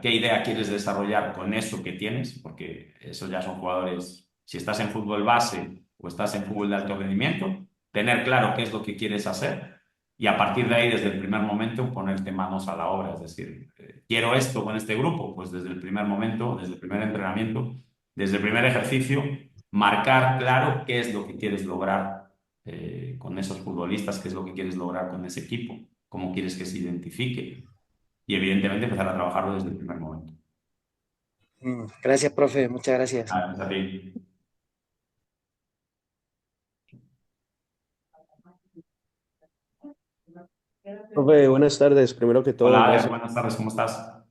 qué idea quieres desarrollar con eso que tienes, porque eso ya son jugadores, si estás en fútbol base o estás en fútbol de alto rendimiento, tener claro qué es lo que quieres hacer y a partir de ahí, desde el primer momento, ponerte manos a la obra. Es decir, quiero esto con este grupo, pues desde el primer momento, desde el primer entrenamiento, desde el primer ejercicio, marcar claro qué es lo que quieres lograr con esos futbolistas, qué es lo que quieres lograr con ese equipo, cómo quieres que se identifique y evidentemente empezar a trabajarlo desde el primer momento. Gracias, profe, muchas gracias. Gracias a ti. Profe, buenas tardes. Primero que todo, Hola, gracias. buenas tardes, ¿cómo estás?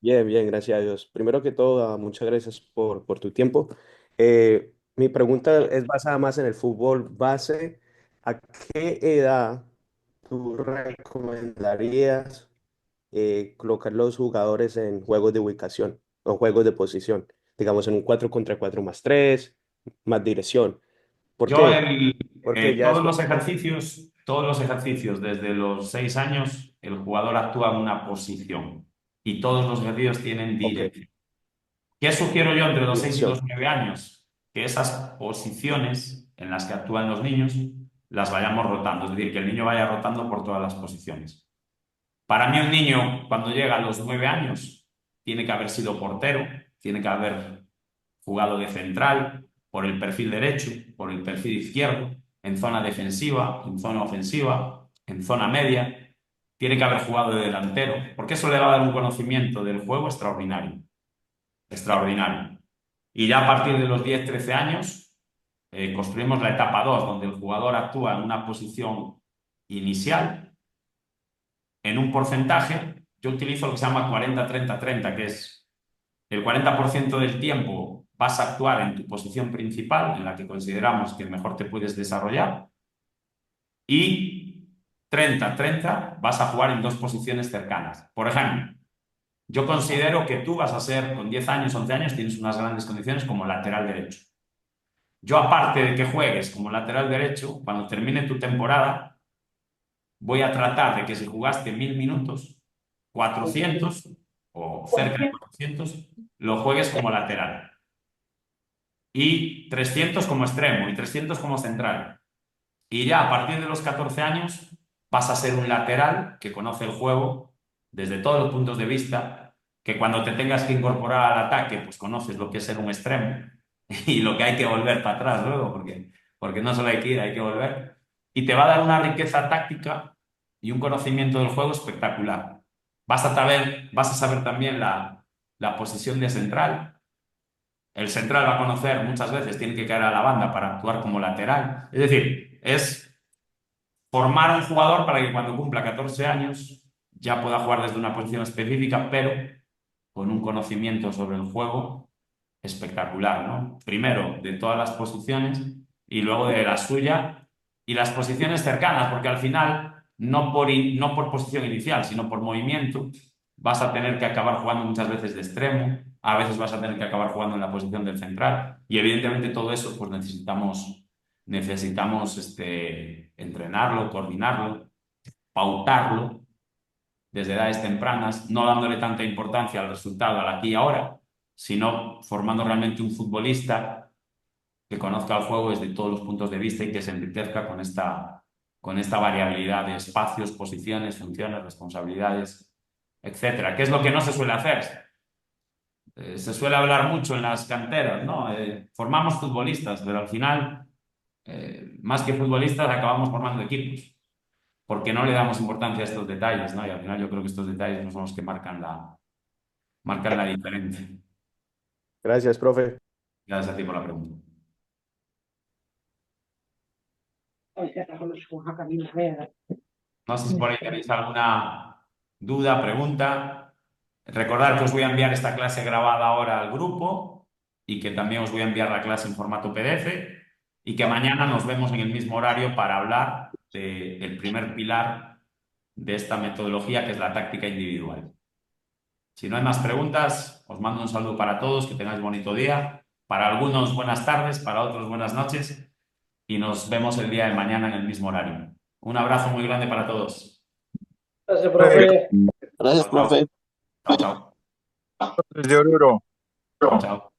Bien, bien, gracias a Dios. Primero que todo, muchas gracias por tu tiempo. Mi pregunta es basada más en el fútbol base. ¿A qué edad tú recomendarías colocar los jugadores en juegos de ubicación o juegos de posición? Digamos, en un 4 contra 4 más 3 más dirección. ¿Por Yo qué? Porque ya todos después... los ejercicios desde los 6 años, el jugador actúa en una posición y todos los ejercicios tienen Ok, dirección. ¿Qué sugiero yo entre los 6 y dirección. los 9 años? Que esas posiciones en las que actúan los niños las vayamos rotando, es decir, que el niño vaya rotando por todas las posiciones. Para mí un niño cuando llega a los 9 años tiene que haber sido portero, tiene que haber jugado de central, por el perfil derecho, por el perfil izquierdo, en zona defensiva, en zona ofensiva, en zona media. Tiene que haber jugado de delantero, porque eso le va a dar un conocimiento del juego extraordinario. Extraordinario. Y ya a partir de los 10, 13 años, construimos la etapa 2, donde el jugador actúa en una posición inicial, en un porcentaje, yo utilizo lo que se llama 40-30-30, que es el 40% del tiempo vas a actuar en tu posición principal, en la que consideramos que mejor te puedes desarrollar, y 30-30 vas a jugar en dos posiciones cercanas. Por ejemplo, yo considero que tú vas a ser, con 10 años, 11 años, tienes unas grandes condiciones como lateral derecho. Yo, aparte de que juegues como lateral derecho, cuando termine tu temporada, voy a tratar de que si jugaste 1000 minutos, 400 o cerca de 400, lo juegues como lateral. Y 300 como extremo y 300 como central. Y ya a partir de los 14 años vas a ser un lateral que conoce el juego desde todos los puntos de vista, que cuando te tengas que incorporar al ataque, pues conoces lo que es ser un extremo y lo que hay que volver para atrás luego, porque no solo hay que ir, hay que volver. Y te va a dar una riqueza táctica y un conocimiento del juego espectacular. Vas a saber también la posición de central. El central va a conocer muchas veces, tiene que caer a la banda para actuar como lateral. Es decir, es formar un jugador para que cuando cumpla 14 años ya pueda jugar desde una posición específica, pero con un conocimiento sobre el juego espectacular, ¿no? Primero de todas las posiciones y luego de la suya y las posiciones cercanas, porque al final, no por posición inicial, sino por movimiento, vas a tener que acabar jugando muchas veces de extremo, a veces vas a tener que acabar jugando en la posición del central, y evidentemente todo eso pues necesitamos entrenarlo, coordinarlo, pautarlo desde edades tempranas, no dándole tanta importancia al resultado, al aquí y ahora, sino formando realmente un futbolista que conozca el juego desde todos los puntos de vista y que se enriquezca con esta variabilidad de espacios, posiciones, funciones, responsabilidades, etcétera. ¿Qué es lo que no se suele hacer? Se suele hablar mucho en las canteras, ¿no? Formamos futbolistas, pero al final, más que futbolistas, acabamos formando equipos, porque no le damos importancia a estos detalles, ¿no? Y al final yo creo que estos detalles no son los que marcan la diferencia. Gracias, profe. Gracias a ti por la pregunta. No sé si por ahí tenéis alguna duda, pregunta. Recordad que os voy a enviar esta clase grabada ahora al grupo y que también os voy a enviar la clase en formato PDF y que mañana nos vemos en el mismo horario para hablar del primer pilar de esta metodología, que es la táctica individual. Si no hay más preguntas, os mando un saludo para todos, que tengáis bonito día. Para algunos, buenas tardes, para otros, buenas noches. Y nos vemos el día de mañana en el mismo horario. Un abrazo muy grande para todos. Gracias, profe. Gracias, profe. Chao, chao. Desde Oruro. Chao, chao.